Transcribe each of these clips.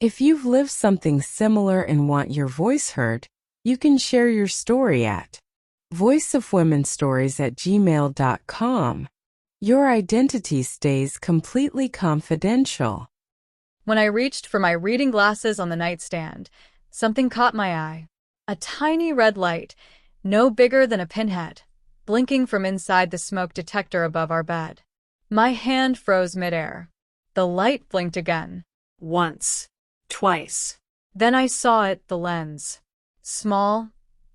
If you've lived something similar and want your voice heard, you can share your story at voiceofwomenstories@gmail.com. Your identity stays completely confidential. When I reached for my reading glasses on the nightstand, something caught my eye. A tiny red light, no bigger than a pinhead, blinking from inside the smoke detector above our bed. My hand froze midair. The light blinked again. Once. Twice. Then I saw it, the lens. Small,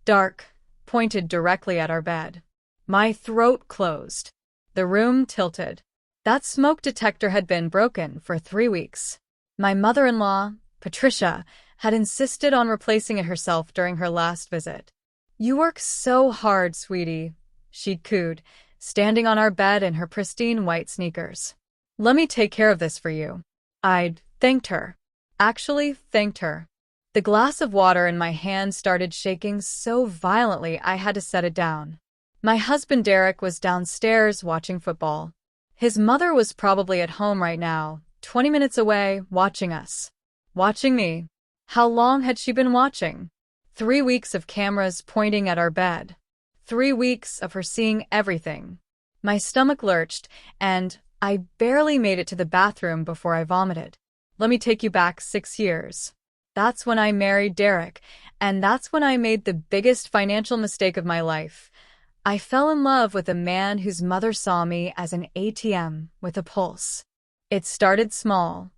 dark, pointed directly at our bed. My throat closed. The room tilted. That smoke detector had been broken for 3 weeks. My mother-in-law, Patricia, had insisted on replacing it herself during her last visit. "You work so hard, sweetie," she'd cooed, standing on our bed in her pristine white sneakers. "Let me take care of this for you." I'd thanked her. Actually thanked her. The glass of water in my hand started shaking so violently I had to set it down. My husband Derek was downstairs watching football. His mother was probably at home right now, 20 minutes away, watching us. Watching me. How long had she been watching? 3 weeks of cameras pointing at our bed. 3 weeks of her seeing everything. My stomach lurched, and I barely made it to the bathroom before I vomited. Let me take you back 6 years. That's when I married Derek, and that's when I made the biggest financial mistake of my life. I fell in love with a man whose mother saw me as an ATM with a pulse. It started small.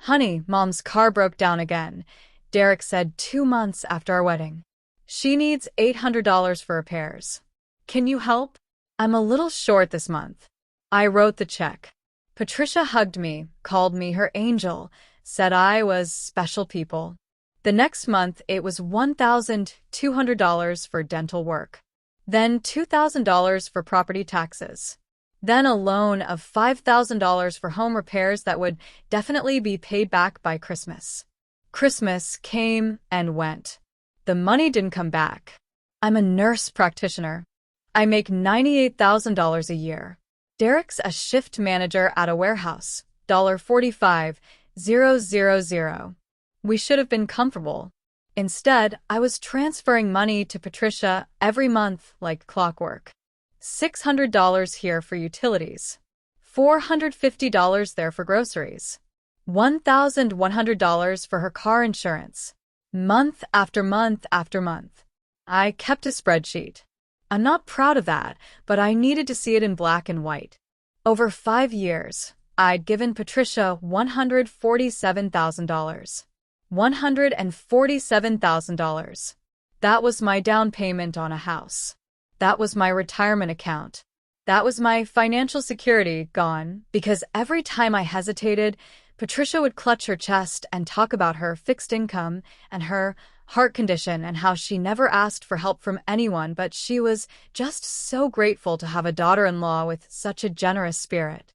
"Honey, Mom's car broke down again," Derek said 2 months after our wedding. "She needs $800 for repairs. Can you help? I'm a little short this month." I wrote the check. Patricia hugged me, called me her angel, said I was special people. The next month, it was $1,200 for dental work. Then $2,000 for property taxes. Then a loan of $5,000 for home repairs that would definitely be paid back by Christmas. Christmas came and went. The money didn't come back. I'm a nurse practitioner. I make $98,000 a year. Derek's a shift manager at a warehouse, $45,000. We should have been comfortable. Instead, I was transferring money to Patricia every month like clockwork. $600 here for utilities. $450 there for groceries. $1,100 for her car insurance. Month after month after month. I kept a spreadsheet. I'm not proud of that, but I needed to see it in black and white. Over 5 years, I'd given Patricia $147,000. $147,000. That was my down payment on a house. That was my retirement account. That was my financial security gone, because every time I hesitated, Patricia would clutch her chest and talk about her fixed income and her heart condition and how she never asked for help from anyone, but she was just so grateful to have a daughter-in-law with such a generous spirit.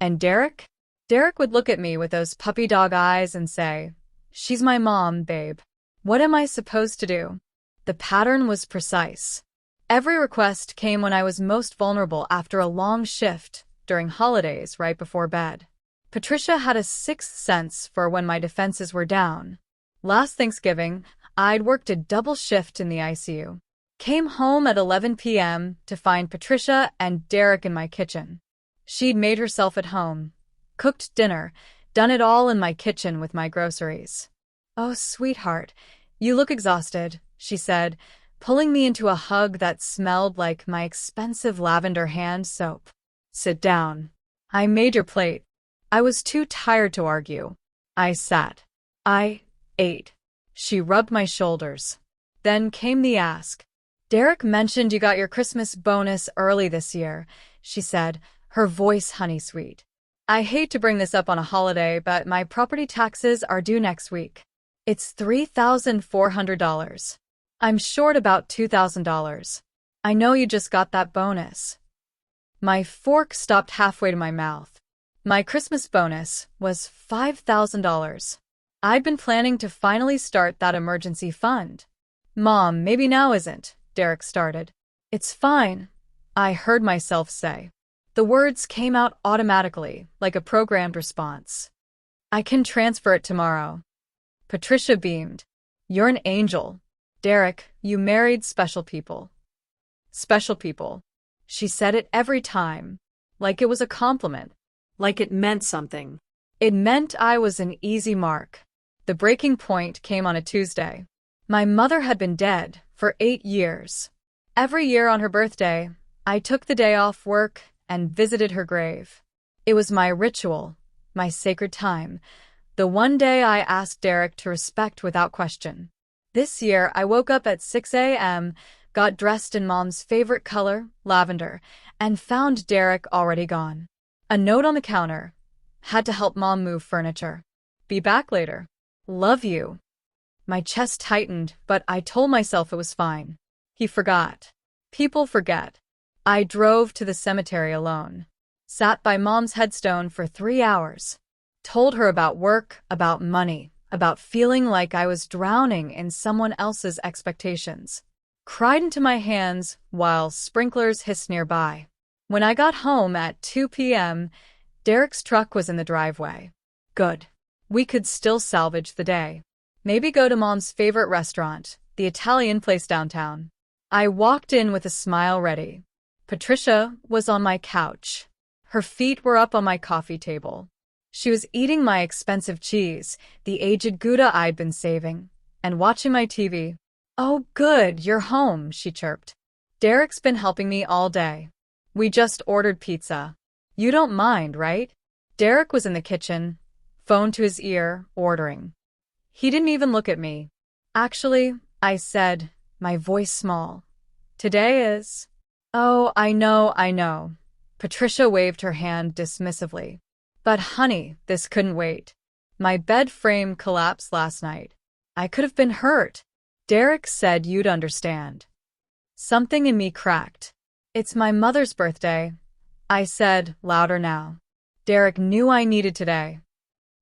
And Derek? Derek would look at me with those puppy dog eyes and say, "She's my mom, babe. What am I supposed to do?" The pattern was precise. Every request came when I was most vulnerable after a long shift, during holidays right before bed. Patricia had a sixth sense for when my defenses were down. Last Thanksgiving, I'd worked a double shift in the ICU. Came home at 11 p.m. to find Patricia and Derek in my kitchen. She'd made herself at home, cooked dinner, done it all in my kitchen with my groceries. "Oh, sweetheart, you look exhausted," she said, pulling me into a hug that smelled like my expensive lavender hand soap. "Sit down. I made your plate." I was too tired to argue. I sat. I ate. She rubbed my shoulders. Then came the ask. "Derek mentioned you got your Christmas bonus early this year," she said, her voice honey-sweet. "I hate to bring this up on a holiday, but my property taxes are due next week. It's $3,400. I'm short about $2,000. I know you just got that bonus." My fork stopped halfway to my mouth. My Christmas bonus was $5,000. I'd been planning to finally start that emergency fund. "Mom, maybe now isn't," Derek started. "It's fine," I heard myself say. The words came out automatically, like a programmed response. "I can transfer it tomorrow." Patricia beamed. You're an angel. Derek, you married special people. Special people. She said it every time, like it was a compliment. Like it meant something. It meant I was an easy mark. The breaking point came on a Tuesday. My mother had been dead for 8 years. Every year on her birthday, I took the day off work and visited her grave. It was my ritual, my sacred time, the one day I asked Derek to respect without question. This year, I woke up at 6 a.m., got dressed in Mom's favorite color, lavender, and found Derek already gone. A note on the counter. Had to help Mom move furniture. Be back later. Love you. My chest tightened, but I told myself it was fine. He forgot. People forget. I drove to the cemetery alone. Sat by Mom's headstone for 3 hours. Told her about work, about money, about feeling like I was drowning in someone else's expectations. Cried into my hands while sprinklers hissed nearby. When I got home at 2 p.m., Derek's truck was in the driveway. Good. We could still salvage the day. Maybe go to Mom's favorite restaurant, the Italian place downtown. I walked in with a smile ready. Patricia was on my couch. Her feet were up on my coffee table. She was eating my expensive cheese, the aged Gouda I'd been saving, and watching my TV. Oh, good, you're home, she chirped. Derek's been helping me all day. We just ordered pizza. You don't mind, right? Derek was in the kitchen, phone to his ear, ordering. He didn't even look at me. Actually, I said, my voice small. Today is... Oh, I know. Patricia waved her hand dismissively. But honey, this couldn't wait. My bed frame collapsed last night. I could have been hurt. Derek said you'd understand. Something in me cracked. It's my mother's birthday. I said, louder now. Derek knew I needed today.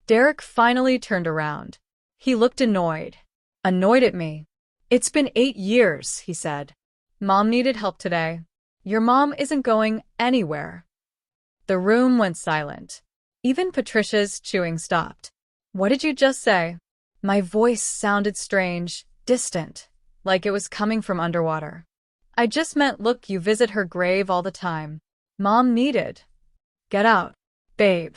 Derek finally turned around. He looked annoyed. Annoyed at me. It's been 8 years, he said. Mom needed help today. Your mom isn't going anywhere. The room went silent. Even Patricia's chewing stopped. What did you just say? My voice sounded strange, distant, like it was coming from underwater. I just meant, look, you visit her grave all the time. Mom needed. Get out. Babe.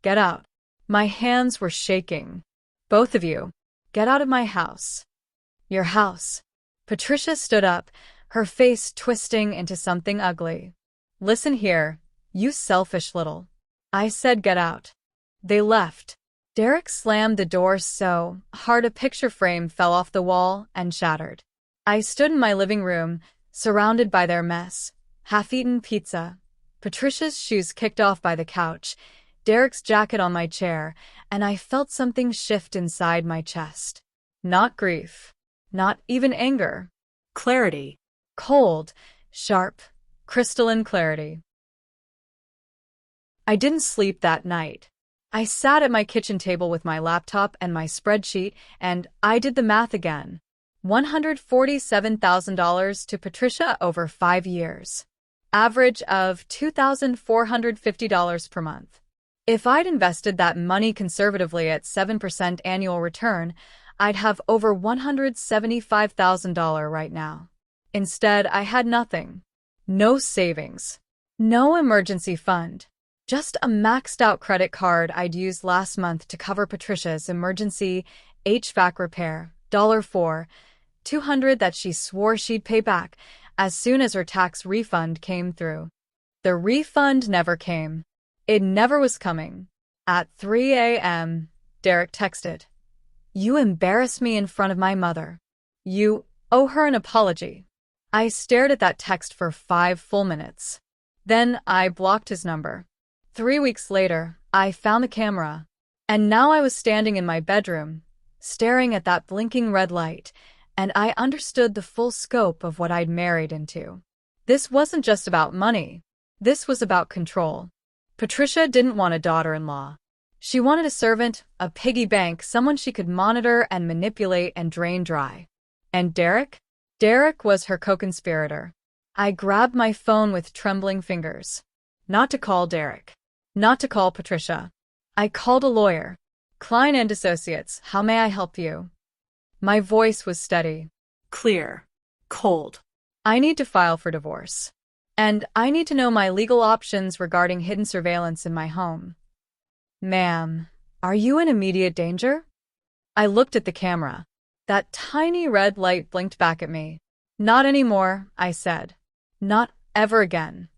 Get out. My hands were shaking. Both of you. Get out of my house. Your house. Patricia stood up, her face twisting into something ugly. Listen here, you selfish little. I said get out. They left. Derek slammed the door so hard a picture frame fell off the wall and shattered. I stood in my living room, surrounded by their mess. Half-eaten pizza. Patricia's shoes kicked off by the couch, Derek's jacket on my chair, and I felt something shift inside my chest. Not grief. Not even anger. Clarity. Cold, sharp, crystalline clarity. I didn't sleep that night. I sat at my kitchen table with my laptop and my spreadsheet, and I did the math again. $147,000 to Patricia over 5 years. Average of $2,450 per month. If I'd invested that money conservatively at 7% annual return, I'd have over $175,000 right now. Instead, I had nothing. No savings. No emergency fund. Just a maxed-out credit card I'd used last month to cover Patricia's emergency HVAC repair, $4, $200 that she swore she'd pay back as soon as her tax refund came through. The refund never came. It never was coming. At 3 a.m., Derek texted, "You embarrassed me in front of my mother. You owe her an apology." I stared at that text for 5 full minutes. Then I blocked his number. 3 weeks later, I found the camera. And now I was standing in my bedroom, staring at that blinking red light, and I understood the full scope of what I'd married into. This wasn't just about money. This was about control. Patricia didn't want a daughter-in-law. She wanted a servant, a piggy bank, someone she could monitor and manipulate and drain dry. And Derek? Derek was her co-conspirator. I grabbed my phone with trembling fingers. Not to call Derek. Not to call Patricia. I called a lawyer. Klein and Associates, how may I help you? My voice was steady. Clear. Cold. I need to file for divorce. And I need to know my legal options regarding hidden surveillance in my home. Ma'am, are you in immediate danger? I looked at the camera. That tiny red light blinked back at me. Not anymore, I said. Not ever again.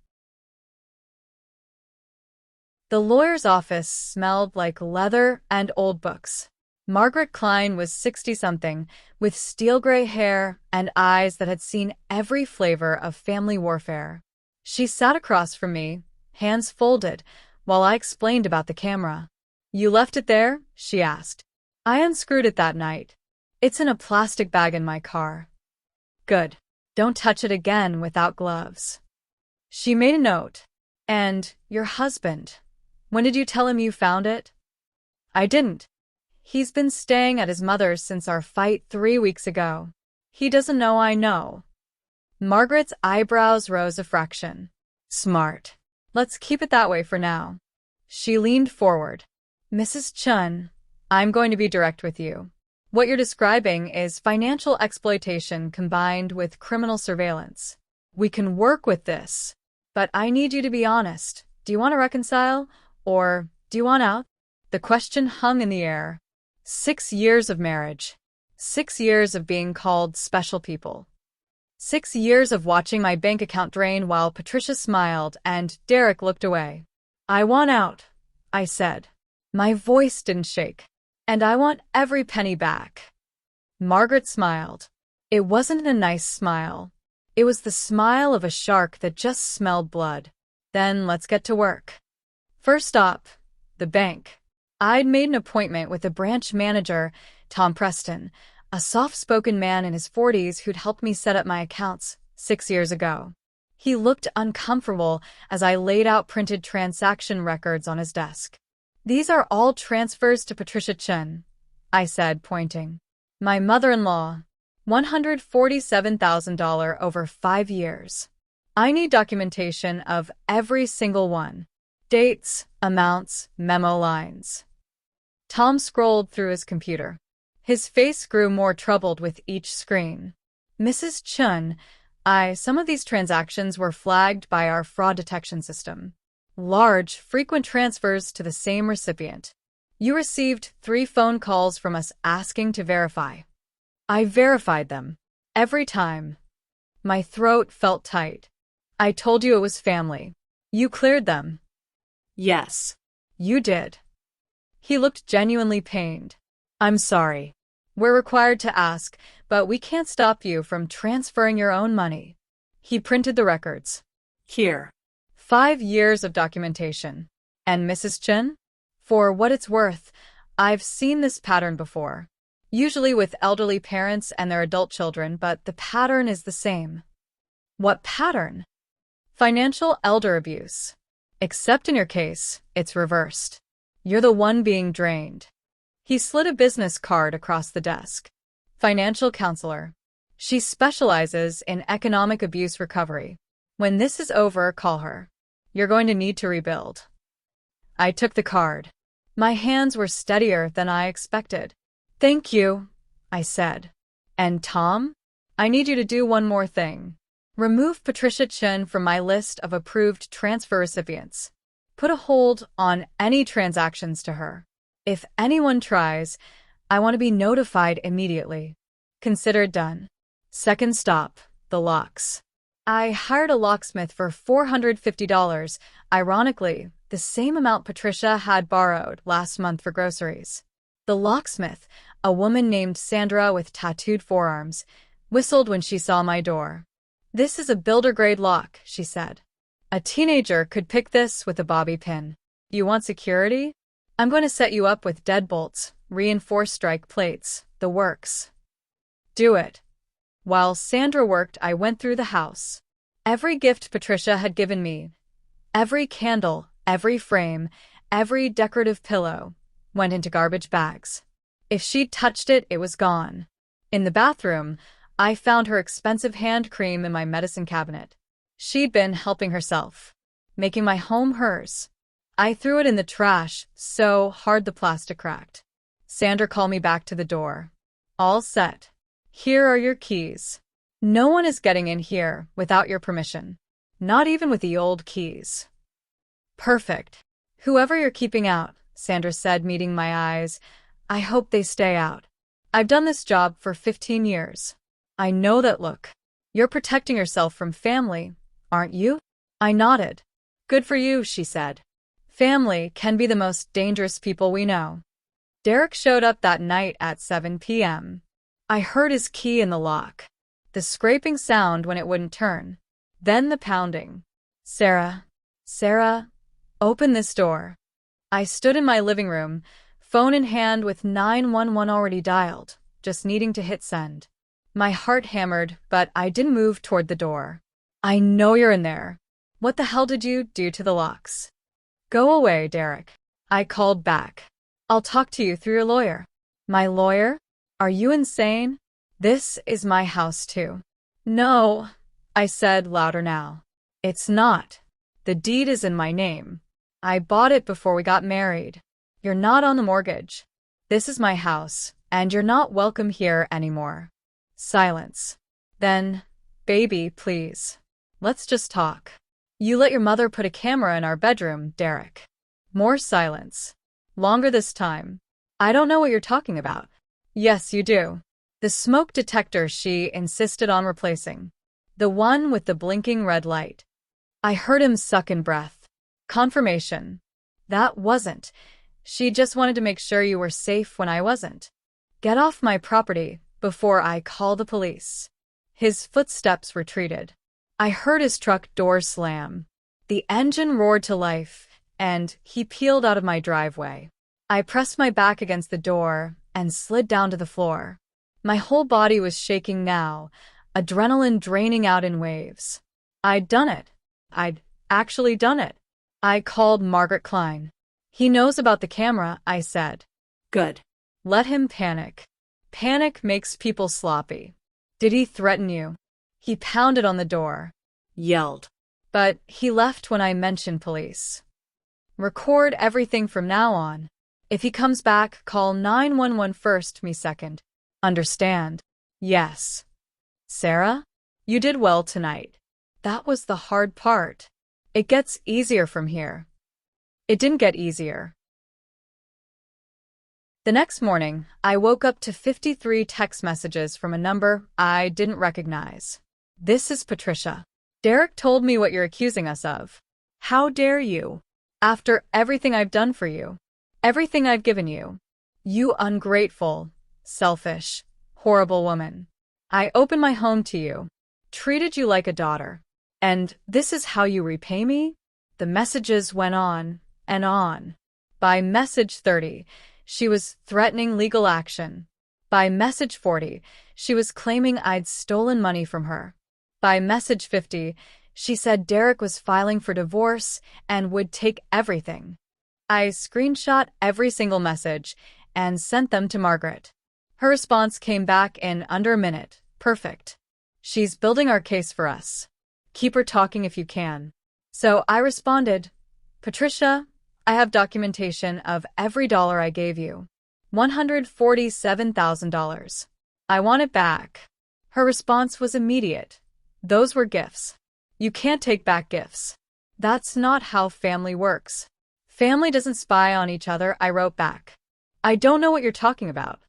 The lawyer's office smelled like leather and old books. Margaret Klein was 60-something, with steel-gray hair and eyes that had seen every flavor of family warfare. She sat across from me, hands folded, while I explained about the camera. You left it there? She asked. I unscrewed it that night. It's in a plastic bag in my car. Good. Don't touch it again without gloves. She made a note. And your husband. When did you tell him you found it? I didn't. He's been staying at his mother's since our fight 3 weeks ago. He doesn't know I know. Margaret's eyebrows rose a fraction. Smart. Let's keep it that way for now. She leaned forward. Mrs. Chun, I'm going to be direct with you. What you're describing is financial exploitation combined with criminal surveillance. We can work with this, but I need you to be honest. Do you want to reconcile, or do you want out? The question hung in the air. 6 years of marriage. 6 years of being called special people. 6 years of watching my bank account drain while Patricia smiled and Derek looked away. I want out, I said. My voice didn't shake. And I want every penny back. Margaret smiled. It wasn't a nice smile. It was the smile of a shark that just smelled blood. Then let's get to work. First stop, the bank. I'd made an appointment with the branch manager, Tom Preston, a soft-spoken man in his 40s who'd helped me set up my accounts 6 years ago. He looked uncomfortable as I laid out printed transaction records on his desk. These are all transfers to Patricia Chun, I said, pointing. My mother-in-law, $147,000 over 5 years. I need documentation of every single one. Dates, amounts, memo lines. Tom scrolled through his computer. His face grew more troubled with each screen. Mrs. Chun, some of these transactions were flagged by our fraud detection system. Large, frequent transfers to the same recipient. You received 3 phone calls from us asking to verify. I verified them. Every time. My throat felt tight. I told you it was family. You cleared them. Yes. You did. He looked genuinely pained. I'm sorry. We're required to ask, but we can't stop you from transferring your own money. He printed the records. Here. 5 years of documentation. And Mrs. Chun? For what it's worth, I've seen this pattern before. Usually with elderly parents and their adult children, but the pattern is the same. What pattern? Financial elder abuse. Except in your case, it's reversed. You're the one being drained. He slid a business card across the desk. Financial counselor. She specializes in economic abuse recovery. When this is over, call her. You're going to need to rebuild. I took the card. My hands were steadier than I expected. Thank you, I said. And Tom? I need you to do one more thing. Remove Patricia Chun from my list of approved transfer recipients. Put a hold on any transactions to her. If anyone tries, I want to be notified immediately. Consider it done. Second stop, the locks. I hired a locksmith for $450, ironically, the same amount Patricia had borrowed last month for groceries. The locksmith, a woman named Sandra with tattooed forearms, whistled when she saw my door. This is a builder-grade lock, she said. A teenager could pick this with a bobby pin. You want security? I'm going to set you up with deadbolts, reinforced strike plates, the works. Do it. While Sandra worked, I went through the house. Every gift Patricia had given me, every candle, every frame, every decorative pillow, went into garbage bags. If she'd touched it, it was gone. In the bathroom, I found her expensive hand cream in my medicine cabinet. She'd been helping herself, making my home hers. I threw it in the trash so hard the plastic cracked. Sandra called me back to the door. All set. Here are your keys. No one is getting in here without your permission. Not even with the old keys. Perfect. Whoever you're keeping out, Sandra said, meeting my eyes, I hope they stay out. I've done this job for 15 years. I know that look. You're protecting yourself from family, aren't you? I nodded. Good for you, she said. Family can be the most dangerous people we know. Derek showed up that night at 7 p.m. I heard his key in the lock. The scraping sound when it wouldn't turn. Then the pounding. Sarah, open this door. I stood in my living room, phone in hand with 911 already dialed, just needing to hit send. My heart hammered, but I didn't move toward the door. I know you're in there. What the hell did you do to the locks? Go away, Derek. I called back. I'll talk to you through your lawyer. My lawyer? Are you insane? This is my house too. No, I said louder now. It's not. The deed is in my name. I bought it before we got married. You're not on the mortgage. This is my house, and you're not welcome here anymore. Silence. Then, baby, please. Let's just talk. You let your mother put a camera in our bedroom, Derek. More silence. Longer this time. I don't know what you're talking about. Yes, you do. The smoke detector she insisted on replacing. The one with the blinking red light. I heard him suck in breath. Confirmation. That wasn't. She just wanted to make sure you were safe when I wasn't. Get off my property before I call the police. His footsteps retreated. I heard his truck door slam. The engine roared to life, and he peeled out of my driveway. I pressed my back against the door and slid down to the floor. My whole body was shaking now, adrenaline draining out in waves. I'd done it. I'd actually done it. I called Margaret Klein. He knows about the camera, I said. Good. Let him panic. Panic makes people sloppy. Did he threaten you? He pounded on the door. Yelled. But he left when I mentioned police. Record everything from now on. If he comes back, call 911 first, me second. Understand? Yes. Sarah, you did well tonight. That was the hard part. It gets easier from here. It didn't get easier. The next morning, I woke up to 53 text messages from a number I didn't recognize. This is Patricia. Derek told me what you're accusing us of. How dare you? After everything I've done for you. Everything I've given you. You ungrateful, selfish, horrible woman. I opened my home to you. Treated you like a daughter. And this is how you repay me? The messages went on and on. By message 30, she was threatening legal action. By message 40, she was claiming I'd stolen money from her. By message 50, she said Derek was filing for divorce and would take everything. I screenshot every single message and sent them to Margaret. Her response came back in under a minute. Perfect. She's building our case for us. Keep her talking if you can. So I responded, Patricia, I have documentation of every dollar I gave you. $147,000. I want it back. Her response was immediate. Those were gifts. You can't take back gifts. That's not how family works. Family doesn't spy on each other, I wrote back. I don't know what you're talking about.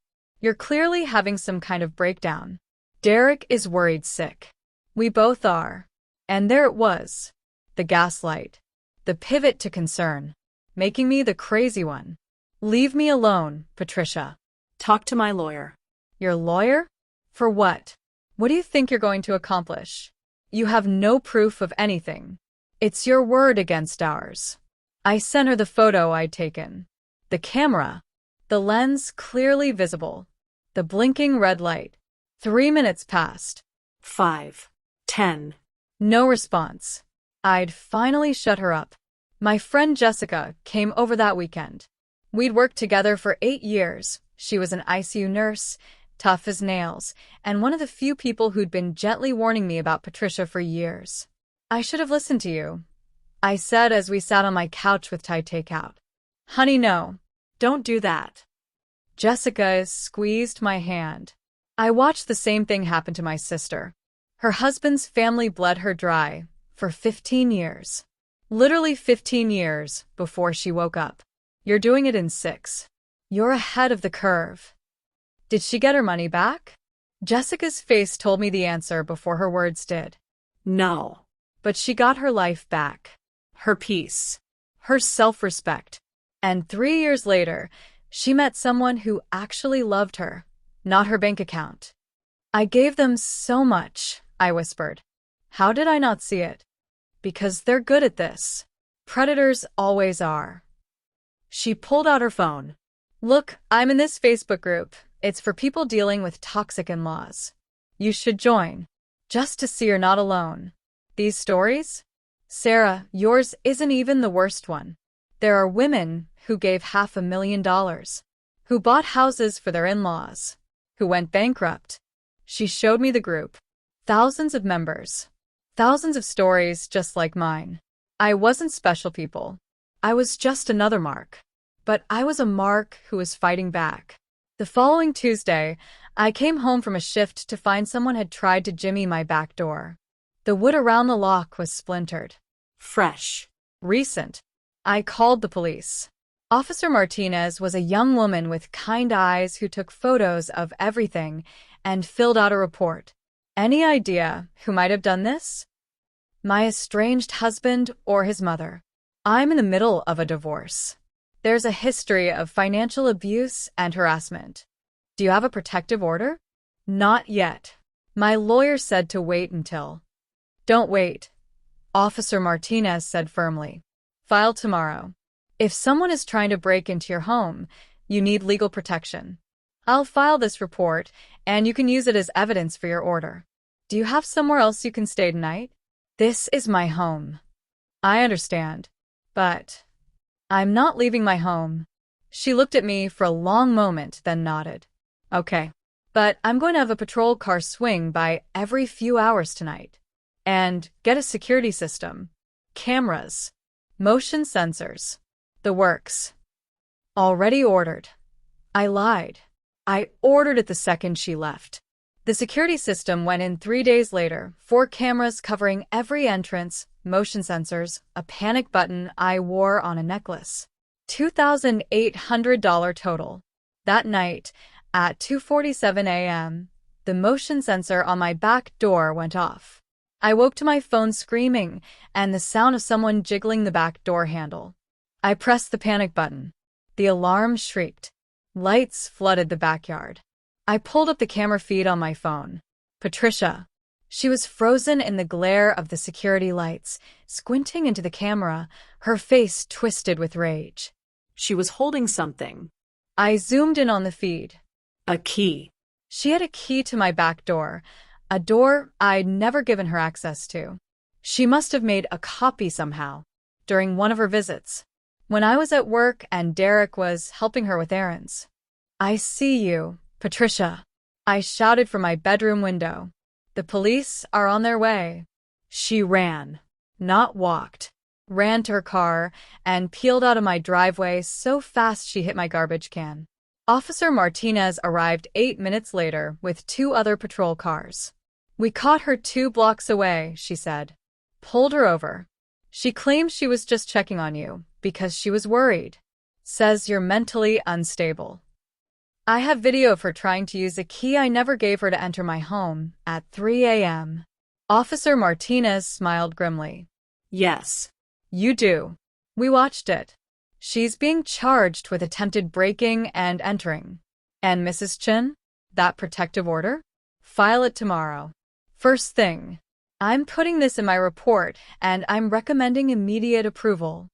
You're clearly having some kind of breakdown. Derek is worried sick. We both are. And there it was. The gaslight. The pivot to concern. Making me the crazy one. Leave me alone, Patricia. Talk to my lawyer. Your lawyer? For what? What do you think you're going to accomplish? You have no proof of anything. It's your word against ours. I sent her the photo I'd taken. The camera. The lens clearly visible. The blinking red light. 3 minutes passed. 5. 10. No response. I'd finally shut her up. My friend Jessica came over that weekend. We'd worked together for 8 years. She was an ICU nurse, tough as nails, and one of the few people who'd been gently warning me about Patricia for years. I should have listened to you, I said as we sat on my couch with Thai takeout. Honey, no. Don't do that. Jessica squeezed my hand. I watched the same thing happen to my sister. Her husband's family bled her dry for 15 years. Literally 15 years before she woke up. You're doing it in 6. You're ahead of the curve. Did she get her money back? Jessica's face told me the answer before her words did. No. But she got her life back. Her peace. Her self-respect. And 3 years later, she met someone who actually loved her, not her bank account. I gave them so much, I whispered. How did I not see it? Because they're good at this. Predators always are. She pulled out her phone. Look, I'm in this Facebook group. It's for people dealing with toxic in-laws. You should join, just to see you're not alone. These stories? Sarah, yours isn't even the worst one. There are women who gave $500,000, who bought houses for their in-laws, who went bankrupt. She showed me the group. Thousands of members. Thousands of stories just like mine. I wasn't special, people. I was just another Mark. But I was a Mark who was fighting back. The following Tuesday, I came home from a shift to find someone had tried to jimmy my back door. The wood around the lock was splintered. Fresh. Recent. I called the police. Officer Martinez was a young woman with kind eyes who took photos of everything and filled out a report. Any idea who might have done this? My estranged husband or his mother. I'm in the middle of a divorce. There's a history of financial abuse and harassment. Do you have a protective order? Not yet. My lawyer said to wait until. Don't wait, Officer Martinez said firmly. File tomorrow. If someone is trying to break into your home, you need legal protection. I'll file this report, and you can use it as evidence for your order. Do you have somewhere else you can stay tonight? This is my home. I understand, but I'm not leaving my home. She looked at me for a long moment, then nodded. Okay, but I'm going to have a patrol car swing by every few hours tonight. And get a security system. Cameras. Motion sensors. The works. Already ordered. I lied. I ordered it the second she left. The security system went in 3 days later, 4 cameras covering every entrance, motion sensors, a panic button I wore on a necklace. $2,800 total. That night, at 2:47 a.m., the motion sensor on my back door went off. I woke to my phone screaming and the sound of someone jiggling the back door handle. I pressed the panic button. The alarm shrieked. Lights flooded the backyard. I pulled up the camera feed on my phone. Patricia. She was frozen in the glare of the security lights, squinting into the camera, her face twisted with rage. She was holding something. I zoomed in on the feed. A key. She had a key to my back door, a door I'd never given her access to. She must have made a copy somehow, during one of her visits, when I was at work and Derek was helping her with errands. I see you, Patricia. I shouted from my bedroom window. The police are on their way. She ran, not walked, ran to her car and peeled out of my driveway so fast she hit my garbage can. Officer Martinez arrived 8 minutes later with 2 other patrol cars. We caught her 2 blocks away, she said. Pulled her over. She claims she was just checking on you because she was worried. Says you're mentally unstable. I have video of her trying to use a key I never gave her to enter my home at 3 a.m. Officer Martinez smiled grimly. Yes. You do. We watched it. She's being charged with attempted breaking and entering. And Mrs. Chin? That protective order? File it tomorrow. First thing. I'm putting this in my report, and I'm recommending immediate approval.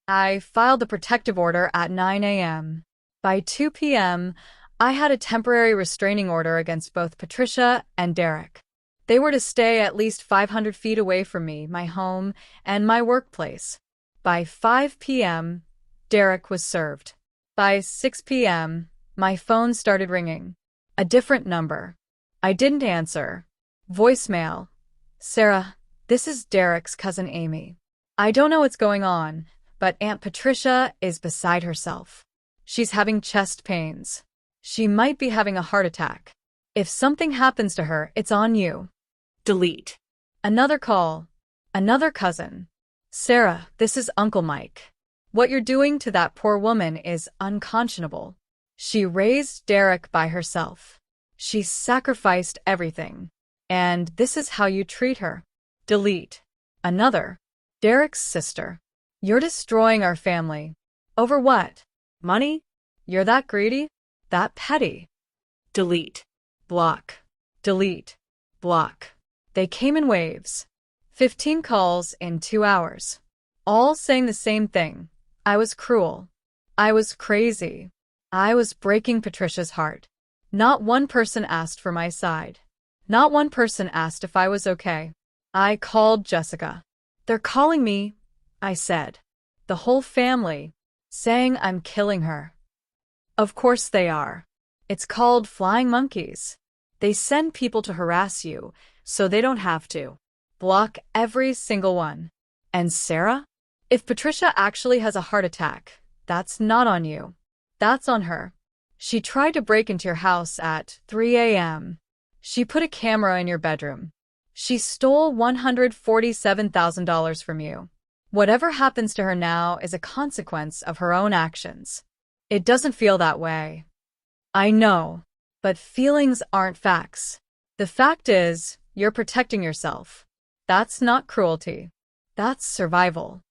I filed the protective order at 9 a.m. By 2 p.m., I had a temporary restraining order against both Patricia and Derek. They were to stay at least 500 feet away from me, my home, and my workplace. By 5 p.m., Derek was served. By 6 p.m., my phone started ringing. A different number. I didn't answer. Voicemail. Sarah, this is Derek's cousin Amy. I don't know what's going on, but Aunt Patricia is beside herself. She's having chest pains. She might be having a heart attack. If something happens to her, it's on you. Delete. Another call. Another cousin. Sarah, this is Uncle Mike. What you're doing to that poor woman is unconscionable. She raised Derek by herself. She sacrificed everything. And this is how you treat her. Delete. Another. Derek's sister. You're destroying our family. Over what? Money? You're that greedy? That petty? Delete. Block. Delete. Block. They came in waves. 15 calls in 2 hours. All saying the same thing. I was cruel. I was crazy. I was breaking Patricia's heart. Not one person asked for my side. Not one person asked if I was okay. I called Jessica. They're calling me, I said. The whole family, saying I'm killing her. Of course they are. It's called flying monkeys. They send people to harass you, so they don't have to. Block every single one. And Sarah? If Patricia actually has a heart attack, that's not on you. That's on her. She tried to break into your house at 3 a.m. She put a camera in your bedroom. She stole $147,000 from you. Whatever happens to her now is a consequence of her own actions. It doesn't feel that way. I know, but feelings aren't facts. The fact is, you're protecting yourself. That's not cruelty. That's survival.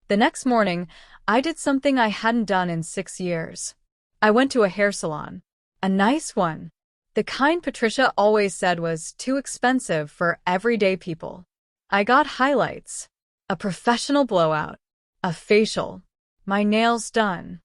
The next morning, I did something I hadn't done in 6 years. I went to a hair salon. A nice one. The kind Patricia always said was too expensive for everyday people. I got highlights, a professional blowout, a facial, my nails done.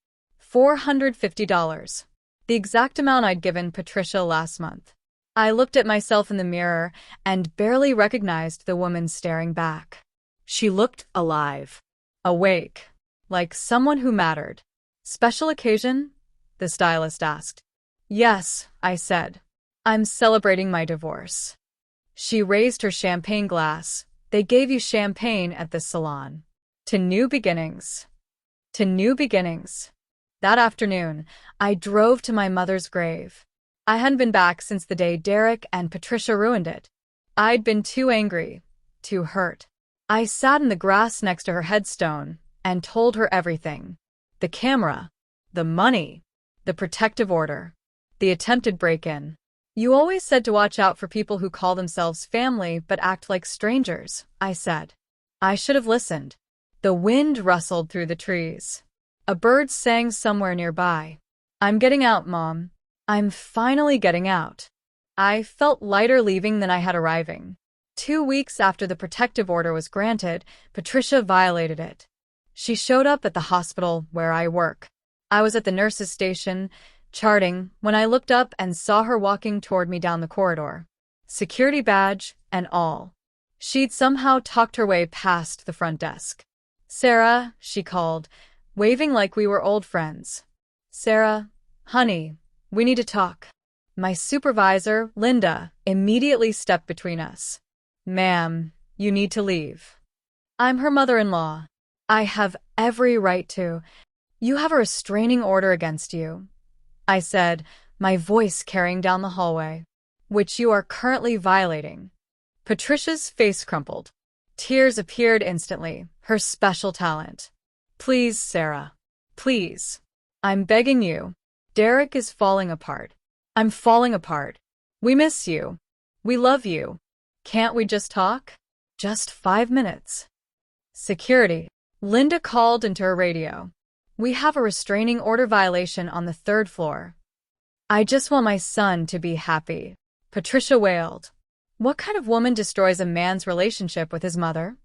$450. The exact amount I'd given Patricia last month. I looked at myself in the mirror and barely recognized the woman staring back. She looked alive. Awake, like someone who mattered. Special occasion? The stylist asked. Yes, I said. I'm celebrating my divorce. She raised her champagne glass. They gave you champagne at the salon. To new beginnings. To new beginnings. That afternoon, I drove to my mother's grave. I hadn't been back since the day Derek and Patricia ruined it. I'd been too angry, too hurt. I sat in the grass next to her headstone and told her everything. The camera, the money, the protective order, the attempted break-in. You always said to watch out for people who call themselves family but act like strangers, I said. I should have listened. The wind rustled through the trees. A bird sang somewhere nearby. I'm getting out, Mom. I'm finally getting out. I felt lighter leaving than I had arriving. 2 weeks after the protective order was granted, Patricia violated it. She showed up at the hospital where I work. I was at the nurse's station, charting, when I looked up and saw her walking toward me down the corridor. Security badge and all. She'd somehow talked her way past the front desk. Sarah, she called, waving like we were old friends. Sarah, honey, we need to talk. My supervisor, Linda, immediately stepped between us. Ma'am, you need to leave. I'm her mother-in-law. I have every right to. You have a restraining order against you, I said, my voice carrying down the hallway, which you are currently violating. Patricia's face crumpled. Tears appeared instantly, her special talent. Please, Sarah. Please. I'm begging you. Derek is falling apart. I'm falling apart. We miss you. We love you. Can't we just talk? Just 5 minutes. Security. Linda called into her radio. We have a restraining order violation on the 3rd floor. I just want my son to be happy. Patricia wailed. What kind of woman destroys a man's relationship with his mother?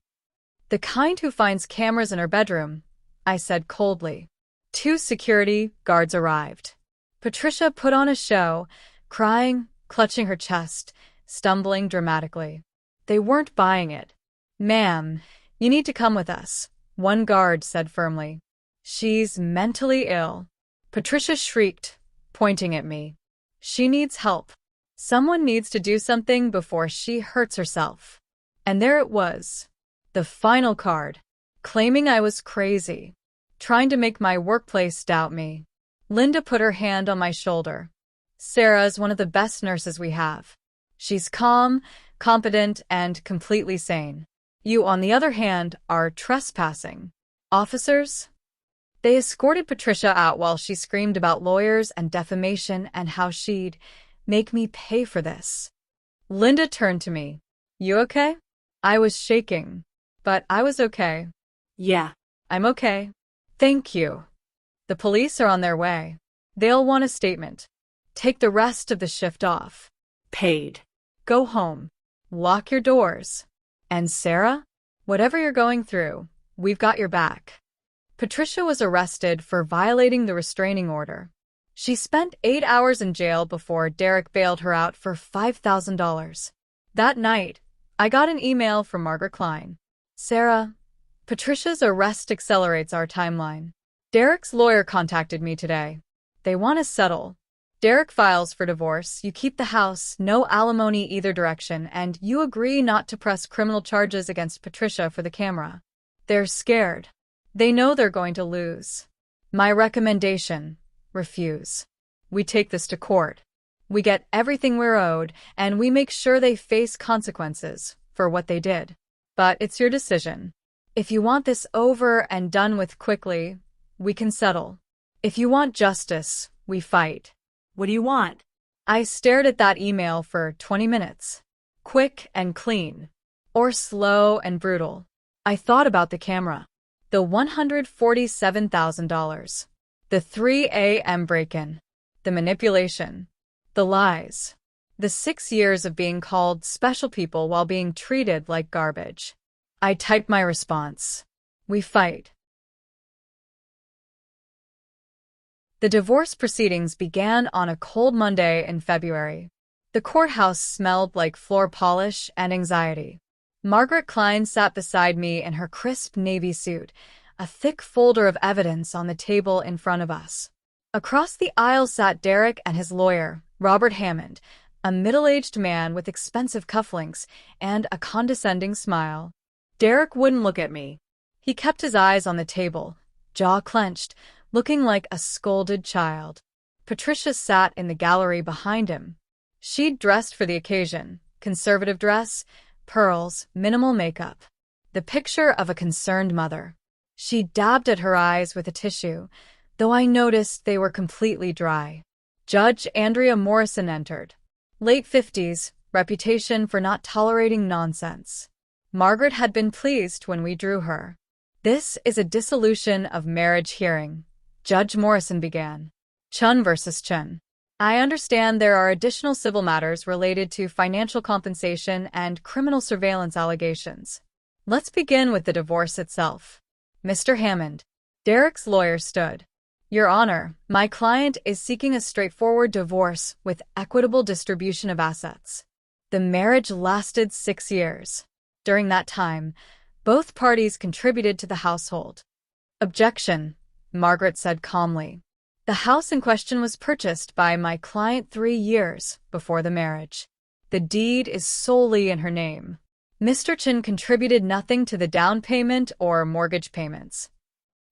The kind who finds cameras in her bedroom, I said coldly. 2 security guards arrived. Patricia put on a show, crying, clutching her chest, stumbling dramatically. They weren't buying it. Ma'am, you need to come with us, one guard said firmly. She's mentally ill. Patricia shrieked, pointing at me. She needs help. Someone needs to do something before she hurts herself. And there it was. The final card. Claiming I was crazy. Trying to make my workplace doubt me. Linda put her hand on my shoulder. Sarah's one of the best nurses we have. She's calm, competent, and completely sane. You, on the other hand, are trespassing. Officers? They escorted Patricia out while she screamed about lawyers and defamation and how she'd make me pay for this. Linda turned to me. You okay? I was shaking, but I was okay. Yeah. I'm okay. Thank you. The police are on their way. They'll want a statement. Take the rest of the shift off. Paid. Go home. Lock your doors. And Sarah? Whatever you're going through, we've got your back. Patricia was arrested for violating the restraining order. She spent 8 hours in jail before Derek bailed her out for $5,000. That night, I got an email from Margaret Klein. Sarah, Patricia's arrest accelerates our timeline. Derek's lawyer contacted me today. They want to settle. Derek files for divorce, you keep the house, no alimony either direction, and you agree not to press criminal charges against Patricia for the camera. They're scared. They know they're going to lose. My recommendation: refuse. We take this to court. We get everything we're owed, and we make sure they face consequences for what they did. But it's your decision. If you want this over and done with quickly, we can settle. If you want justice, we fight. What do you want? I stared at that email for 20 minutes. Quick and clean. Or slow and brutal. I thought about the camera. The $147,000. The 3 a.m. break-in. The manipulation. The lies. The 6 years of being called special people while being treated like garbage. I typed my response. We fight. The divorce proceedings began on a cold Monday in February. The courthouse smelled like floor polish and anxiety. Margaret Klein sat beside me in her crisp navy suit, a thick folder of evidence on the table in front of us. Across the aisle sat Derek and his lawyer, Robert Hammond, a middle-aged man with expensive cufflinks and a condescending smile. Derek wouldn't look at me. He kept his eyes on the table, jaw clenched, looking like a scolded child. Patricia sat in the gallery behind him. She'd dressed for the occasion, conservative dress, pearls, minimal makeup. The picture of a concerned mother. She dabbed at her eyes with a tissue, though I noticed they were completely dry. Judge Andrea Morrison entered. Late 50s, reputation for not tolerating nonsense. Margaret had been pleased when we drew her. This is a dissolution of marriage hearing. Judge Morrison began. Chun versus Chun. I understand there are additional civil matters related to financial compensation and criminal surveillance allegations. Let's begin with the divorce itself. Mr. Hammond. Derek's lawyer stood. Your Honor, my client is seeking a straightforward divorce with equitable distribution of assets. The marriage lasted 6 years. During that time, both parties contributed to the household. Objection, Margaret said calmly. The house in question was purchased by my client 3 years before the marriage. The deed is solely in her name. Mr. Chin contributed nothing to the down payment or mortgage payments.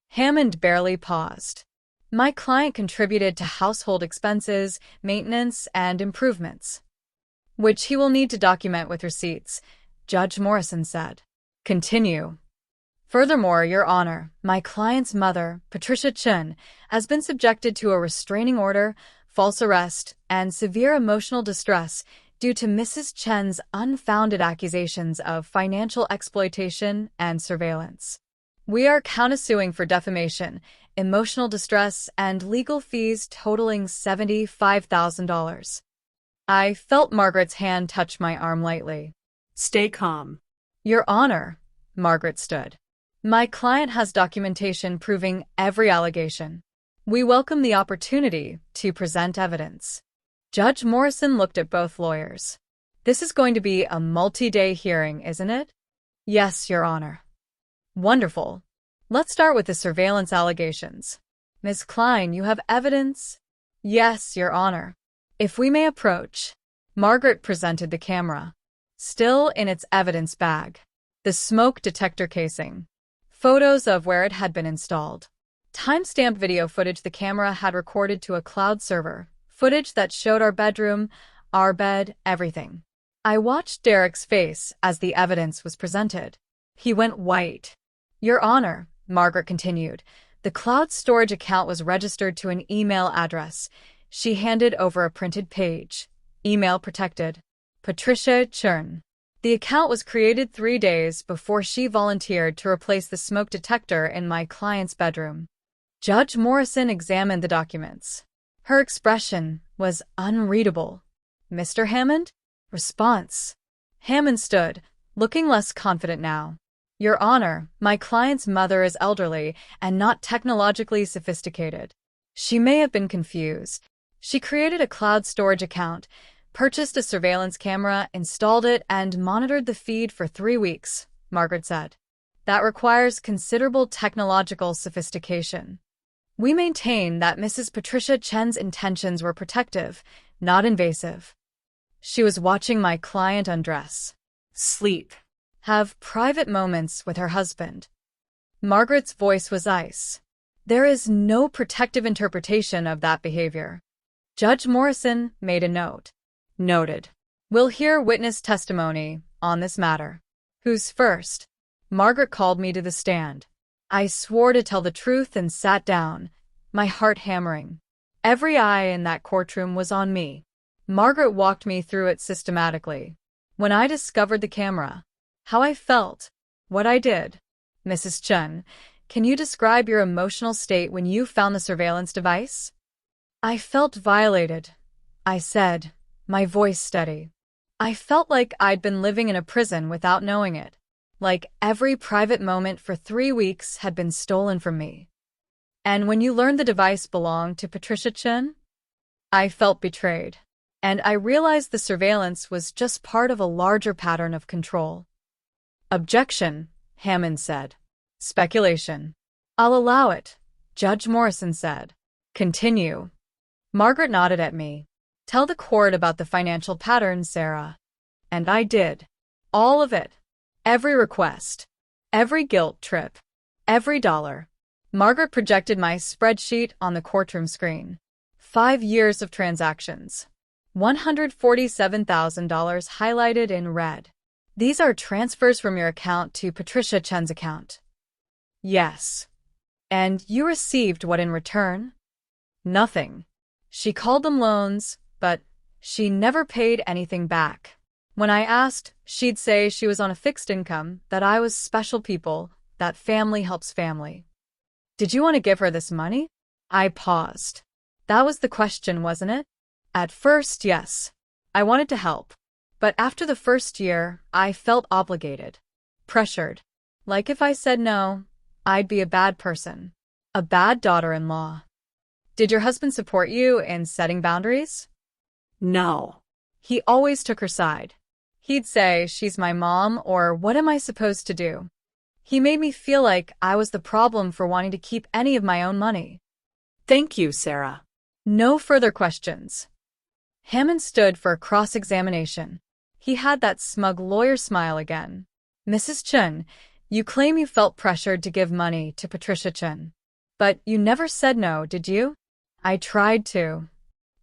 Hammond barely paused. My client contributed to household expenses, maintenance, and improvements, which he will need to document with receipts, Judge Morrison said. Continue. Furthermore, Your Honor, my client's mother, Patricia Chun, has been subjected to a restraining order, false arrest, and severe emotional distress due to Mrs. Chen's unfounded accusations of financial exploitation and surveillance. We are countersuing for defamation, emotional distress, and legal fees totaling $75,000. I felt Margaret's hand touch my arm lightly. Stay calm. Your Honor, Margaret stood. My client has documentation proving every allegation. We welcome the opportunity to present evidence. Judge Morrison looked at both lawyers. This is going to be a multi-day hearing, isn't it? Yes, Your Honor. Wonderful. Let's start with the surveillance allegations. Ms. Klein, you have evidence? Yes, Your Honor. If we may approach. Margaret presented the camera. Still in its evidence bag. The smoke detector casing. Photos of where it had been installed. Timestamped video footage the camera had recorded to a cloud server, footage that showed our bedroom, our bed, everything. I watched Derek's face as the evidence was presented. He went white. Your Honor, Margaret continued, the cloud storage account was registered to an email address. She handed over a printed page. Email protected. Patricia Chern. The account was created 3 days before she volunteered to replace the smoke detector in my client's bedroom. Judge Morrison examined the documents. Her expression was unreadable. Mr. Hammond? Response. Hammond stood, looking less confident now. Your Honor, my client's mother is elderly and not technologically sophisticated. She may have been confused. She created a cloud storage account, purchased a surveillance camera, installed it, and monitored the feed for 3 weeks, Margaret said. That requires considerable technological sophistication. We maintain that Mrs. Patricia Chen's intentions were protective, not invasive. She was watching my client undress, Sleep. have private moments with her husband. Margaret's voice was ice. There is no protective interpretation of that behavior. Judge Morrison made a note. Noted. We'll hear witness testimony on this matter. Who's first? Margaret called me to the stand. I swore to tell the truth and sat down, my heart hammering. Every eye in that courtroom was on me. Margaret walked me through it systematically. When I discovered the camera, how I felt, what I did. Mrs. Chen, can you describe your emotional state when you found the surveillance device? I felt violated, I said, my voice steady. I felt like I'd been living in a prison without knowing it, like every private moment for 3 weeks had been stolen from me. And when you learned the device belonged to Patricia Chen? I felt betrayed, and I realized the surveillance was just part of a larger pattern of control. Objection, Hammond said. Speculation. I'll allow it, Judge Morrison said. Continue. Margaret nodded at me. Tell the court about the financial pattern, Sarah. And I did. All of it. Every request. Every guilt trip. Every dollar. Margaret projected my spreadsheet on the courtroom screen. 5 years of transactions. $147,000 highlighted in red. These are transfers from your account to Patricia Chen's account. Yes. And you received what in return? Nothing. She called them loans, but she never paid anything back. When I asked, she'd say she was on a fixed income, that I was special people, that family helps family. Did you want to give her this money? I paused. That was the question, wasn't it? At first, yes. I wanted to help. But after the first year, I felt obligated. Pressured. Like if I said no, I'd be a bad person. A bad daughter-in-law. Did your husband support you in setting boundaries? No. He always took her side. He'd say, she's my mom, or what am I supposed to do? He made me feel like I was the problem for wanting to keep any of my own money. Thank you, Sarah. No further questions. Hammond stood for cross-examination. He had that smug lawyer smile again. Mrs. Chen, you claim you felt pressured to give money to Patricia Chen. But you never said no, did you? I tried to.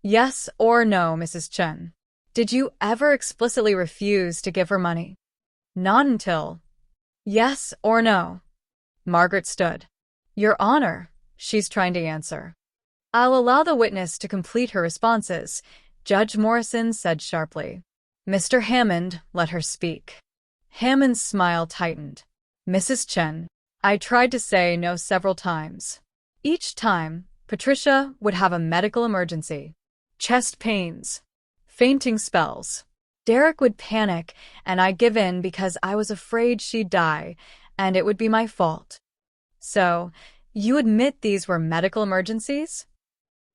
Yes or no, Mrs. Chen. Did you ever explicitly refuse to give her money? Not until. Yes or no? Margaret stood. Your Honor, she's trying to answer. I'll allow the witness to complete her responses, Judge Morrison said sharply. Mr. Hammond, let her speak. Hammond's smile tightened. Mrs. Chen, I tried to say no several times. Each time, Patricia would have a medical emergency. Chest pains. Fainting spells. Derek would panic, and I'd give in because I was afraid she'd die, and it would be my fault. So, you admit these were medical emergencies?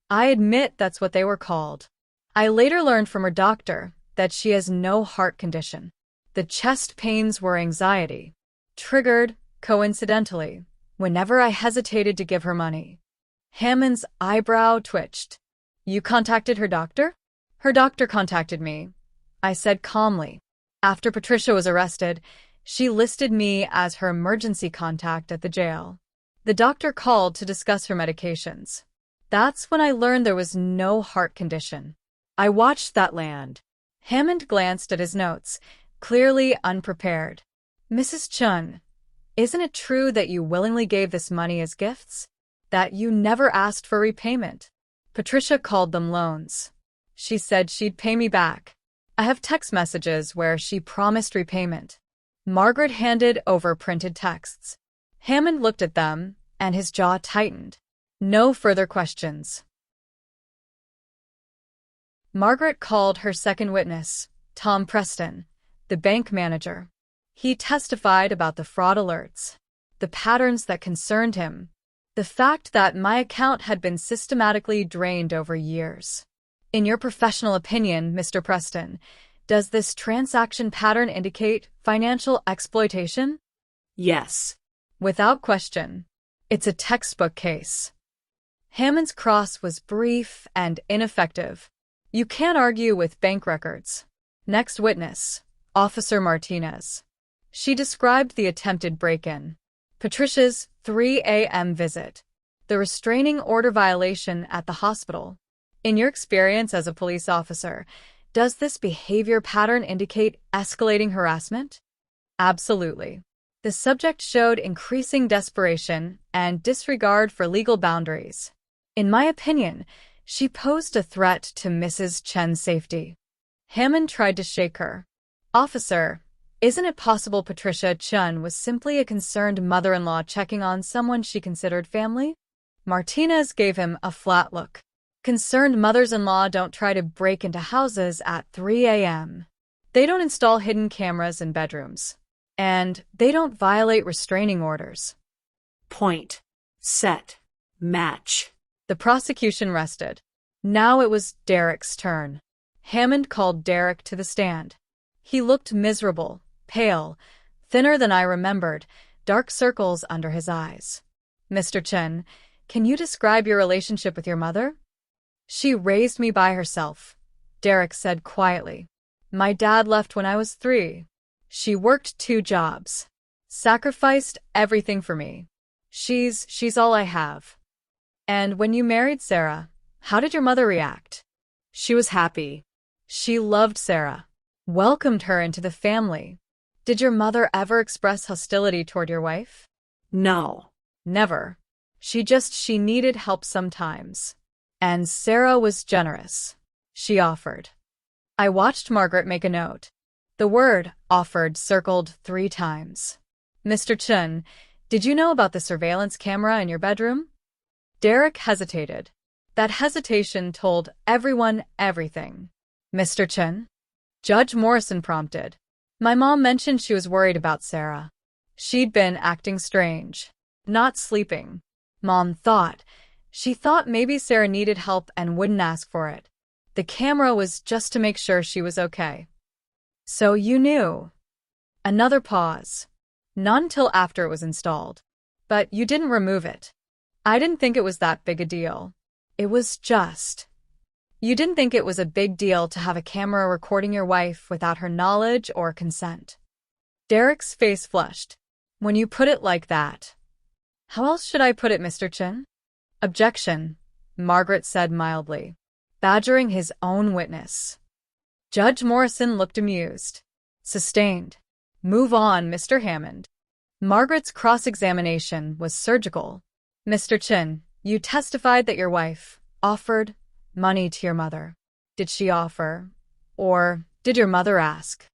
I admit that's what they were called. I later learned from her doctor that she has no heart condition. The chest pains were anxiety, triggered, coincidentally, whenever I hesitated to give her money. Hammond's eyebrow twitched. You contacted her doctor? Her doctor contacted me, I said calmly. After Patricia was arrested, she listed me as her emergency contact at the jail. The doctor called to discuss her medications. That's when I learned there was no heart condition. I watched that land. Hammond glanced at his notes, clearly unprepared. Mrs. Chun, isn't it true that you willingly gave this money as gifts? That you never asked for repayment? Patricia called them loans. She said she'd pay me back. I have text messages where she promised repayment. Margaret handed over printed texts. Hammond looked at them, and his jaw tightened. No further questions. Margaret called her second witness, Tom Preston, the bank manager. He testified about the fraud alerts, the patterns that concerned him, the fact that my account had been systematically drained over years. In your professional opinion, Mr. Preston, does this transaction pattern indicate financial exploitation? Yes. Without question. It's a textbook case. Hammond's cross was brief and ineffective. You can't argue with bank records. Next witness, Officer Martinez. She described the attempted break-in, Patricia's 3 a.m. visit, the restraining order violation at the hospital. In your experience as a police officer, does this behavior pattern indicate escalating harassment? Absolutely. The subject showed increasing desperation and disregard for legal boundaries. In my opinion, she posed a threat to Mrs. Chen's safety. Hammond tried to shake her. Officer, isn't it possible Patricia Chun was simply a concerned mother-in-law checking on someone she considered family? Martinez gave him a flat look. Concerned mothers-in-law don't try to break into houses at 3 a.m. They don't install hidden cameras in bedrooms. And they don't violate restraining orders. Point. Set. Match. The prosecution rested. Now it was Derek's turn. Hammond called Derek to the stand. He looked miserable, pale, thinner than I remembered, dark circles under his eyes. Mr. Chen, can you describe your relationship with your mother? She raised me by herself, Derek said quietly. My dad left when I was 3. She worked 2 jobs, sacrificed everything for me. She's all I have. And when you married Sarah, how did your mother react? She was happy. She loved Sarah, welcomed her into the family. Did your mother ever express hostility toward your wife? No. Never. She needed help sometimes. And Sarah was generous. She offered. I watched Margaret make a note. The word offered circled 3 times. Mr. Chun, did you know about the surveillance camera in your bedroom? Derek hesitated. That hesitation told everyone everything. Mr. Chun? Judge Morrison prompted. My mom mentioned she was worried about Sarah. She'd been acting strange, not sleeping. Mom thought. She thought maybe Sarah needed help and wouldn't ask for it. The camera was just to make sure she was okay. So you knew. Another pause. Not until after it was installed. But you didn't remove it. I didn't think it was that big a deal. It was just. You didn't think it was a big deal to have a camera recording your wife without her knowledge or consent. Derek's face flushed. When you put it like that. How else should I put it, Mr. Chin? Objection, Margaret said mildly, badgering his own witness. Judge Morrison looked amused. Sustained. Move on, Mr. Hammond. Margaret's cross-examination was surgical. Mr. Chin, you testified that your wife offered money to your mother. Did she offer? Or did your mother ask?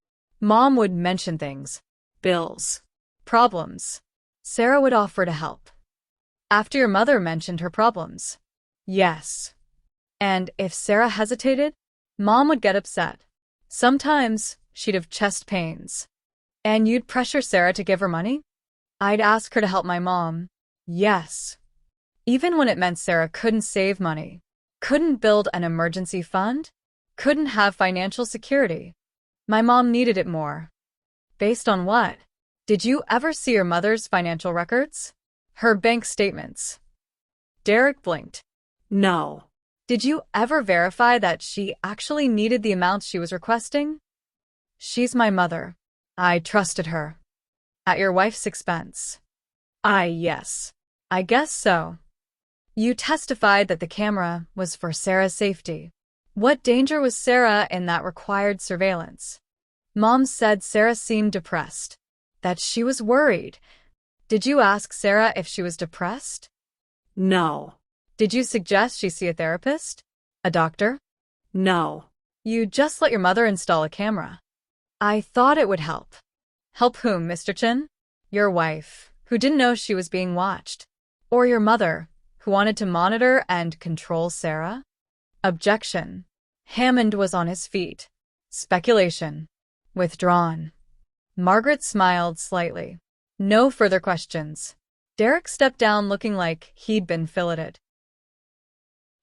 Mom would mention things. Bills. Problems. Sarah would offer to help. After your mother mentioned her problems. Yes. And if Sarah hesitated, Mom would get upset. Sometimes she'd have chest pains. And you'd pressure Sarah to give her money? I'd ask her to help my mom. Yes. Even when it meant Sarah couldn't save money, couldn't build an emergency fund, couldn't have financial security. My mom needed it more. Based on what? Did you ever see your mother's financial records? Her bank statements? Derek blinked. No. Did you ever verify that she actually needed the amounts she was requesting? She's my mother. I trusted her. At your wife's expense. Yes. I guess so. You testified that the camera was for Sarah's safety. What danger was Sarah in that required surveillance? Mom said Sarah seemed depressed, that she was worried. Did you ask Sarah if she was depressed? No. Did you suggest she see a therapist? A doctor? No. You just let your mother install a camera. I thought it would help. Help whom, Mr. Chin? Your wife, who didn't know she was being watched. Or your mother, who wanted to monitor and control Sarah? Objection. Hammond was on his feet. Speculation. Withdrawn. Margaret smiled slightly. No further questions. Derek stepped down looking like he'd been filleted.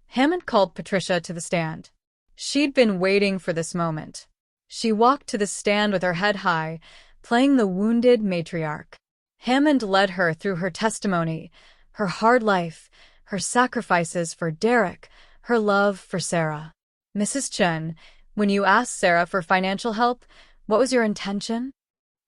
Hammond called Patricia to the stand. She'd been waiting for this moment. She walked to the stand with her head high, playing the wounded matriarch. Hammond led her through her testimony, her hard life, her sacrifices for Derek, her love for Sarah. Mrs. Chen, when you asked Sarah for financial help, what was your intention?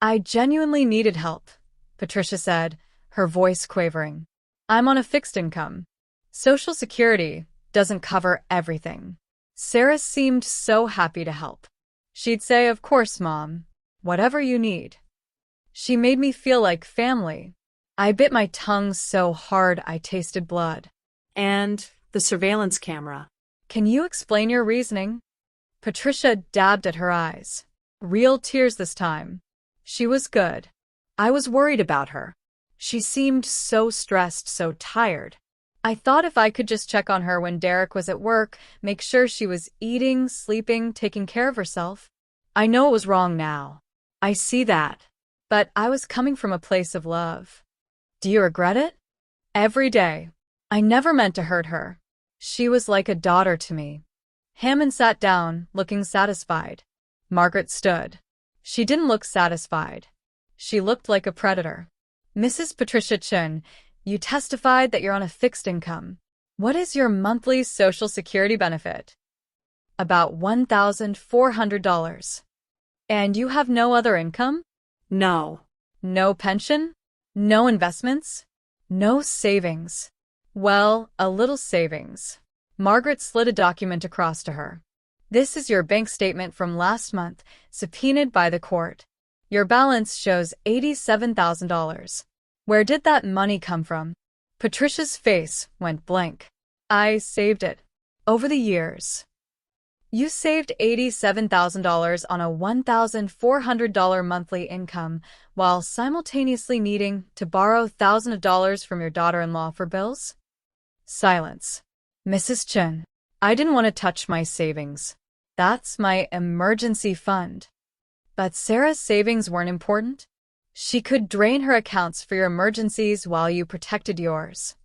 I genuinely needed help, Patricia said, her voice quavering. I'm on a fixed income. Social Security doesn't cover everything. Sarah seemed so happy to help. She'd say, of course, Mom, whatever you need. She made me feel like family. I bit my tongue so hard I tasted blood. And the surveillance camera. Can you explain your reasoning? Patricia dabbed at her eyes. Real tears this time. She was good. I was worried about her. She seemed so stressed, so tired. I thought if I could just check on her when Derek was at work, make sure she was eating, sleeping, taking care of herself. I know it was wrong now. I see that. But I was coming from a place of love. Do you regret it? Every day. I never meant to hurt her. She was like a daughter to me. Hammond sat down, looking satisfied. Margaret stood. She didn't look satisfied. She looked like a predator. Mrs. Patricia Chen, you testified that you're on a fixed income. What is your monthly Social Security benefit? About $1,400. And you have no other income? No. No pension? No investments? No savings? Well, a little savings. Margaret slid a document across to her. This is your bank statement from last month, subpoenaed by the court. Your balance shows $87,000. Where did that money come from? Patricia's face went blank. I saved it. Over the years. You saved $87,000 on a $1,400 monthly income while simultaneously needing to borrow thousands of dollars from your daughter-in-law for bills? Silence. Mrs. Chen, I didn't want to touch my savings. That's my emergency fund. But Sarah's savings weren't important. She could drain her accounts for your emergencies while you protected yours.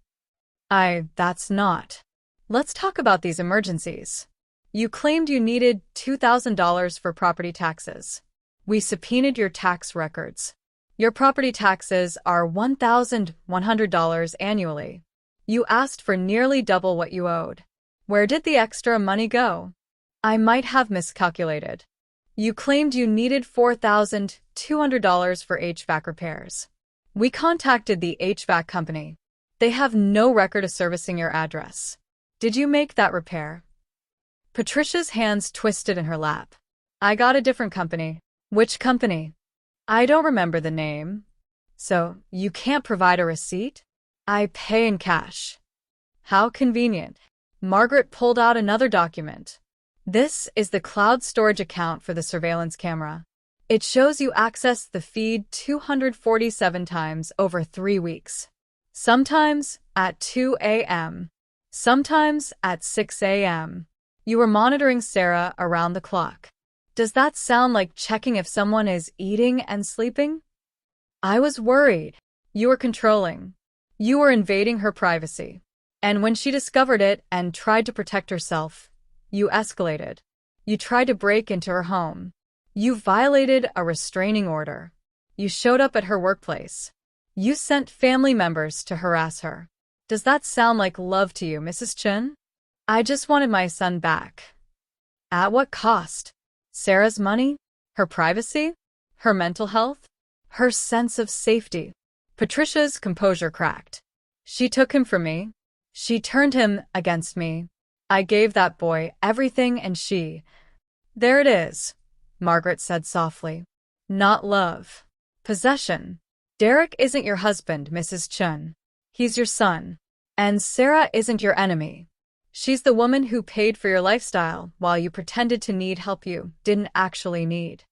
That's not. Let's talk about these emergencies. You claimed you needed $2,000 for property taxes. We subpoenaed your tax records. Your property taxes are $1,100 annually. You asked for nearly double what you owed. Where did the extra money go? I might have miscalculated. You claimed you needed $4,200 for HVAC repairs. We contacted the HVAC company. They have no record of servicing your address. Did you make that repair? Patricia's hands twisted in her lap. I got a different company. Which company? I don't remember the name. So, you can't provide a receipt? I pay in cash. How convenient. Margaret pulled out another document. This is the cloud storage account for the surveillance camera. It shows you accessed the feed 247 times over 3 weeks. Sometimes at 2 a.m. Sometimes at 6 a.m. You were monitoring Sarah around the clock. Does that sound like checking if someone is eating and sleeping? I was worried. You were controlling. You were invading her privacy. And when she discovered it and tried to protect herself, you escalated. You tried to break into her home. You violated a restraining order. You showed up at her workplace. You sent family members to harass her. Does that sound like love to you, Mrs. Chen? I just wanted my son back. At what cost? Sarah's money? Her privacy? Her mental health? Her sense of safety? Patricia's composure cracked. She took him from me. She turned him against me. I gave that boy everything and she— There it is, Margaret said softly. Not love. Possession. Derek isn't your husband, Mrs. Chun. He's your son. And Sarah isn't your enemy. She's the woman who paid for your lifestyle while you pretended to need help you didn't actually need.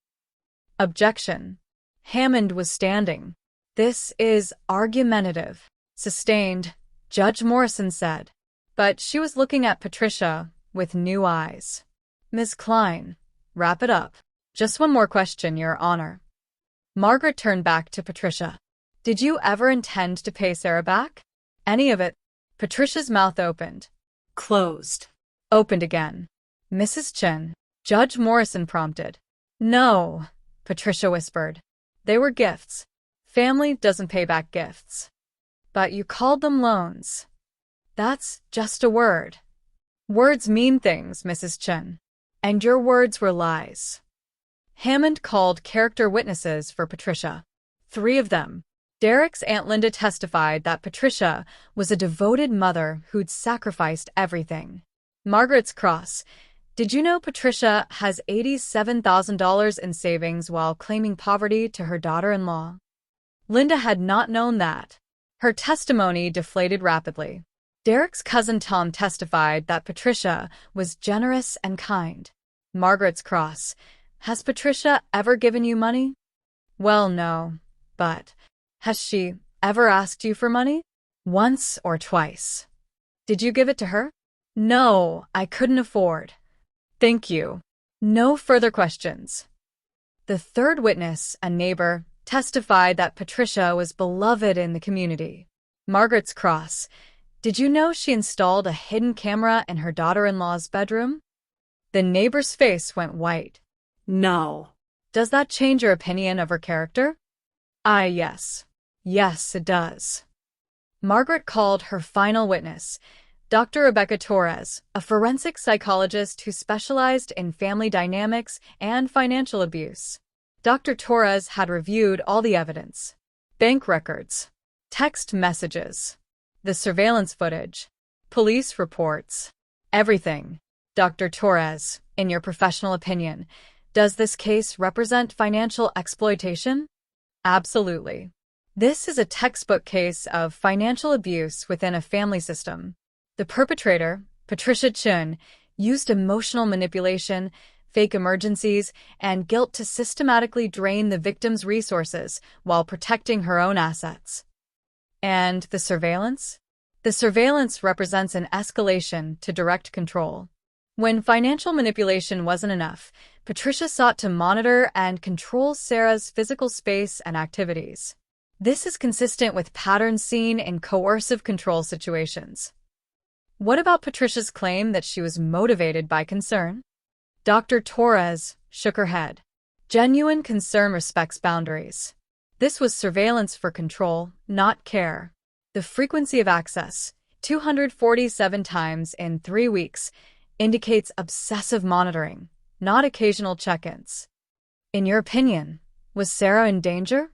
Objection. Hammond was standing. This is argumentative. Sustained, Judge Morrison said. But she was looking at Patricia with new eyes. Ms. Klein, wrap it up. Just one more question, Your Honor. Margaret turned back to Patricia. Did you ever intend to pay Sarah back? Any of it? Patricia's mouth opened. Closed. Opened again. Mrs. Chen, Judge Morrison prompted. No, Patricia whispered. They were gifts. Family doesn't pay back gifts. But you called them loans. That's just a word. Words mean things, Mrs. Chen. And your words were lies. Hammond called character witnesses for Patricia. 3 of them. Derek's Aunt Linda testified that Patricia was a devoted mother who'd sacrificed everything. Margaret's cross. Did you know Patricia has $87,000 in savings while claiming poverty to her daughter-in-law? Linda had not known that. Her testimony deflated rapidly. Derek's cousin Tom testified that Patricia was generous and kind. Margaret's cross. Has Patricia ever given you money? Well, no, but has she ever asked you for money? Once or twice. Did you give it to her? No, I couldn't afford. Thank you. No further questions. The 3rd witness, a neighbor, testified that Patricia was beloved in the community. Margaret's cross. Did you know she installed a hidden camera in her daughter-in-law's bedroom? The neighbor's face went white. No. Does that change your opinion of her character? Yes. Yes, it does. Margaret called her final witness, Dr. Rebecca Torres, a forensic psychologist who specialized in family dynamics and financial abuse. Dr. Torres had reviewed all the evidence. Bank records, text messages, the surveillance footage, police reports, everything. Dr. Torres, in your professional opinion, does this case represent financial exploitation? Absolutely. This is a textbook case of financial abuse within a family system. The perpetrator, Patricia Chun, used emotional manipulation, fake emergencies, and guilt to systematically drain the victim's resources while protecting her own assets. And the surveillance? The surveillance represents an escalation to direct control. When financial manipulation wasn't enough, Patricia sought to monitor and control Sarah's physical space and activities. This is consistent with patterns seen in coercive control situations. What about Patricia's claim that she was motivated by concern? Dr. Torres shook her head. Genuine concern respects boundaries. This was surveillance for control, not care. The frequency of access, 247 times in 3 weeks, indicates obsessive monitoring, not occasional check-ins. In your opinion, was Sarah in danger?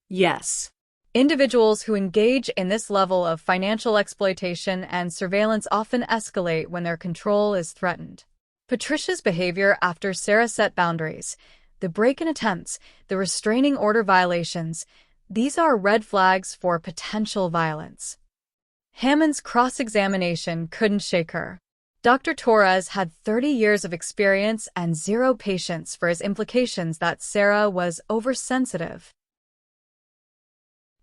Yes. Individuals who engage in this level of financial exploitation and surveillance often escalate when their control is threatened. Patricia's behavior after Sarah set boundaries, the break-in attempts, the restraining order violations, these are red flags for potential violence. Hammond's cross-examination couldn't shake her. Dr. Torres had 30 years of experience and 0 patience for his implications that Sarah was oversensitive.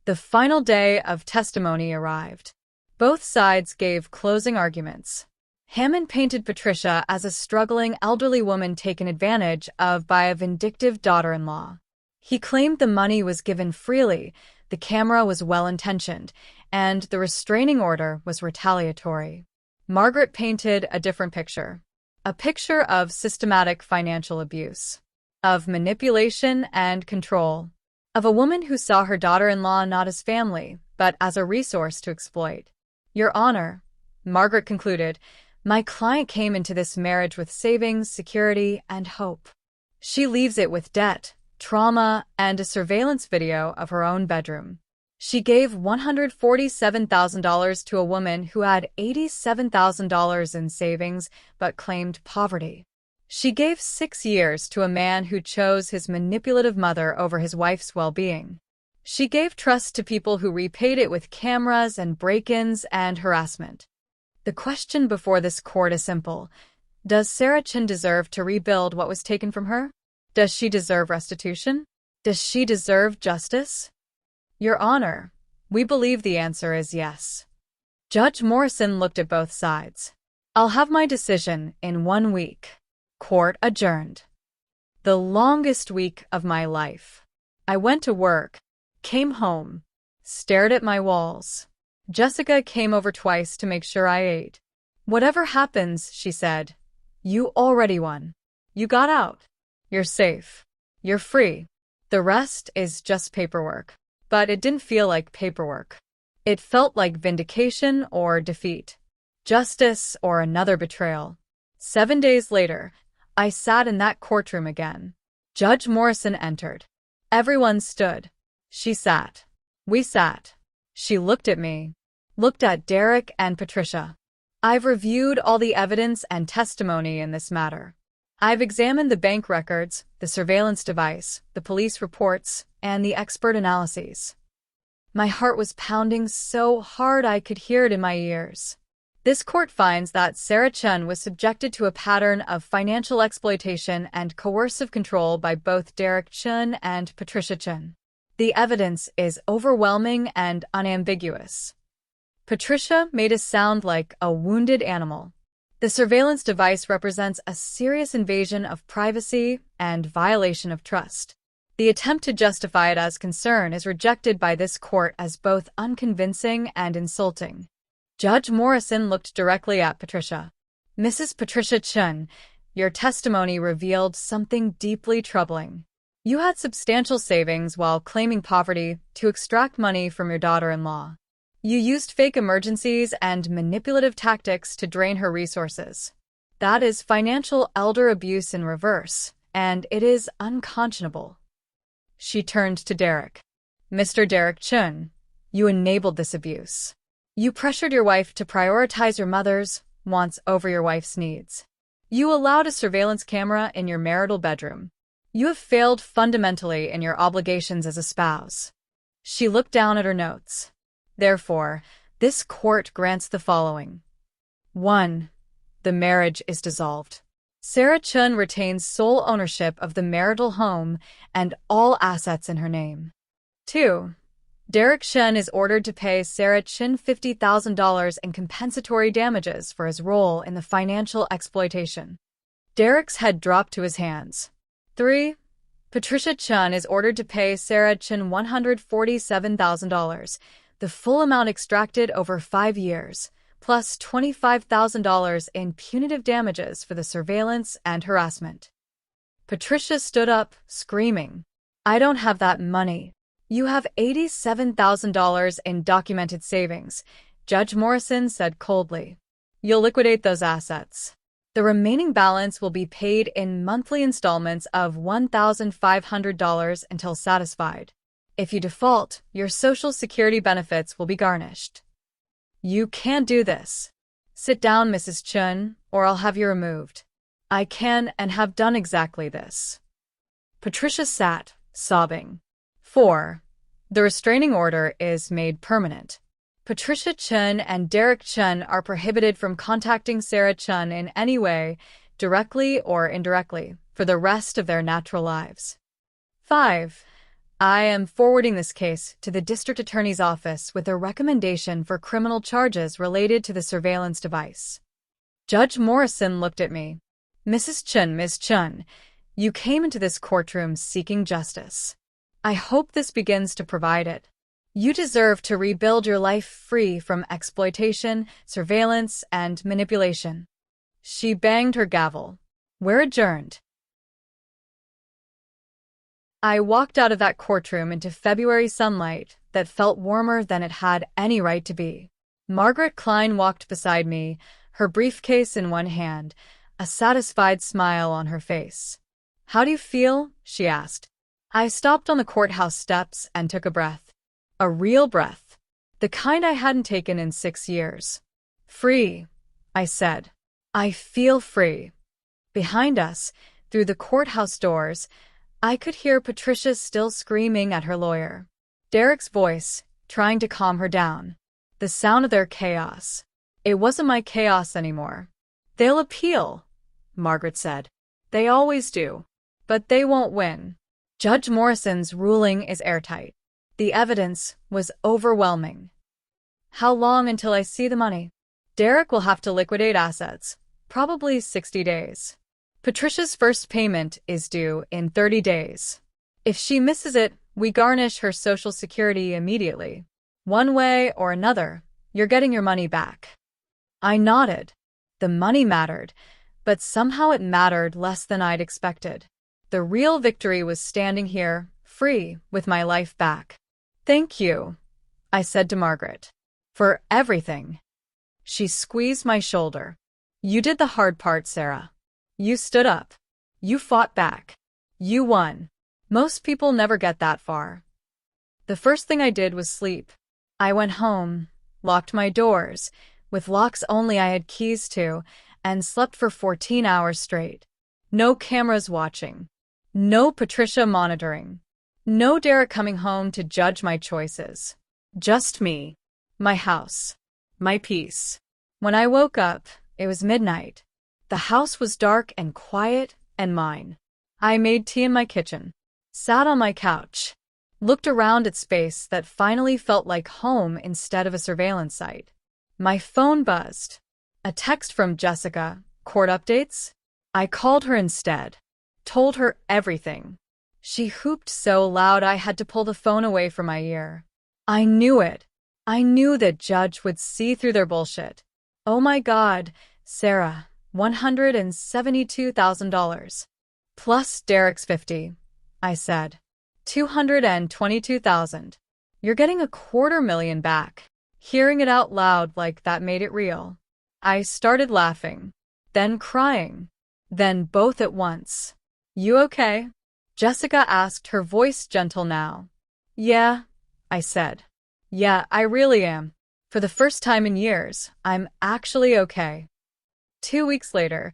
The final day of testimony arrived. Both sides gave closing arguments. Hammond painted Patricia as a struggling elderly woman taken advantage of by a vindictive daughter-in-law. He claimed the money was given freely, the camera was well-intentioned, and the restraining order was retaliatory. Margaret painted a different picture. A picture of systematic financial abuse, of manipulation and control, of a woman who saw her daughter-in-law not as family, but as a resource to exploit. Your Honor, Margaret concluded, my client came into this marriage with savings, security, and hope. She leaves it with debt, trauma, and a surveillance video of her own bedroom. She gave $147,000 to a woman who had $87,000 in savings but claimed poverty. She gave 6 years to a man who chose his manipulative mother over his wife's well-being. She gave trust to people who repaid it with cameras and break-ins and harassment. The question before this court is simple. Does Sarah Chin deserve to rebuild what was taken from her? Does she deserve restitution? Does she deserve justice? Your Honor, we believe the answer is yes. Judge Morrison looked at both sides. I'll have my decision in 1 week. Court adjourned. The longest week of my life. I went to work, came home, stared at my walls. Jessica came over twice to make sure I ate. Whatever happens, she said, you already won. You got out. You're safe. You're free. The rest is just paperwork. But it didn't feel like paperwork. It felt like vindication or defeat. Justice or another betrayal. 7 days later, I sat in that courtroom again. Judge Morrison entered. Everyone stood. She sat. We sat. She looked at me. Looked at Derek and Patricia. I've reviewed all the evidence and testimony in this matter. I've examined the bank records, the surveillance device, the police reports, and the expert analyses. My heart was pounding so hard I could hear it in my ears. This court finds that Sarah Chun was subjected to a pattern of financial exploitation and coercive control by both Derek Chun and Patricia Chun. The evidence is overwhelming and unambiguous. Patricia made us sound like a wounded animal. The surveillance device represents a serious invasion of privacy and violation of trust. The attempt to justify it as concern is rejected by this court as both unconvincing and insulting. Judge Morrison looked directly at Patricia. Mrs. Patricia Chun, your testimony revealed something deeply troubling. You had substantial savings while claiming poverty to extract money from your daughter-in-law. You used fake emergencies and manipulative tactics to drain her resources. That is financial elder abuse in reverse, and it is unconscionable. She turned to Derek. Mr. Derek Chun, you enabled this abuse. You pressured your wife to prioritize your mother's wants over your wife's needs. You allowed a surveillance camera in your marital bedroom. You have failed fundamentally in your obligations as a spouse. She looked down at her notes. Therefore, this court grants the following. 1. The marriage is dissolved. Sarah Chun retains sole ownership of the marital home and all assets in her name. 2. Derek Chun is ordered to pay Sarah Chun $50,000 in compensatory damages for his role in the financial exploitation. Derek's head dropped to his hands. 3. Patricia Chun is ordered to pay Sarah Chun $147,000, the full amount extracted over 5 years, plus $25,000 in punitive damages for the surveillance and harassment. Patricia stood up, screaming, I don't have that money. You have $87,000 in documented savings, Judge Morrison said coldly. You'll liquidate those assets. The remaining balance will be paid in monthly installments of $1,500 until satisfied. If you default, your Social Security benefits will be garnished. You can't do this. Sit down, Mrs. Chun, or I'll have you removed. I can and have done exactly this. Patricia sat, sobbing. 4. The restraining order is made permanent. Patricia Chun and Derek Chun are prohibited from contacting Sarah Chun in any way, directly or indirectly, for the rest of their natural lives. 5. I am forwarding this case to the District Attorney's Office with a recommendation for criminal charges related to the surveillance device. Judge Morrison looked at me. Mrs. Chun, Ms. Chun, you came into this courtroom seeking justice. I hope this begins to provide it. You deserve to rebuild your life free from exploitation, surveillance, and manipulation. She banged her gavel. We're adjourned. I walked out of that courtroom into February sunlight that felt warmer than it had any right to be. Margaret Klein walked beside me, her briefcase in one hand, a satisfied smile on her face. How do you feel? She asked. I stopped on the courthouse steps and took a breath. A real breath. The kind I hadn't taken in 6 years. Free, I said. I feel free. Behind us, through the courthouse doors, I could hear Patricia still screaming at her lawyer. Derek's voice, trying to calm her down. The sound of their chaos. It wasn't my chaos anymore. They'll appeal, Margaret said. They always do. But they won't win. Judge Morrison's ruling is airtight. The evidence was overwhelming. How long until I see the money? Derek will have to liquidate assets, probably 60 days. Patricia's first payment is due in 30 days. If she misses it, we garnish her Social Security immediately. One way or another, you're getting your money back. I nodded. The money mattered, but somehow it mattered less than I'd expected. The real victory was standing here, free, with my life back. Thank you, I said to Margaret. For everything. She squeezed my shoulder. You did the hard part, Sarah. You stood up. You fought back. You won. Most people never get that far. The first thing I did was sleep. I went home, locked my doors, with locks only I had keys to, and slept for 14 hours straight. No cameras watching. No Patricia monitoring. No Derek coming home to judge my choices. Just me. My house. My peace. When I woke up, it was midnight. The house was dark and quiet and mine. I made tea in my kitchen, sat on my couch, looked around at space that finally felt like home instead of a surveillance site. My phone buzzed. A text from Jessica. Court updates? I called her instead. Told her everything. She whooped so loud I had to pull the phone away from my ear. I knew it. I knew the judge would see through their bullshit. Oh my God, Sarah, $172,000. Plus Derek's 50, I said. $222,000. You're getting $250,000 back. Hearing it out loud like that made it real. I started laughing, then crying, then both at once. You okay? Jessica asked, her voice gentle now. Yeah, I said. Yeah, I really am. For the first time in years, I'm actually okay. 2 weeks later,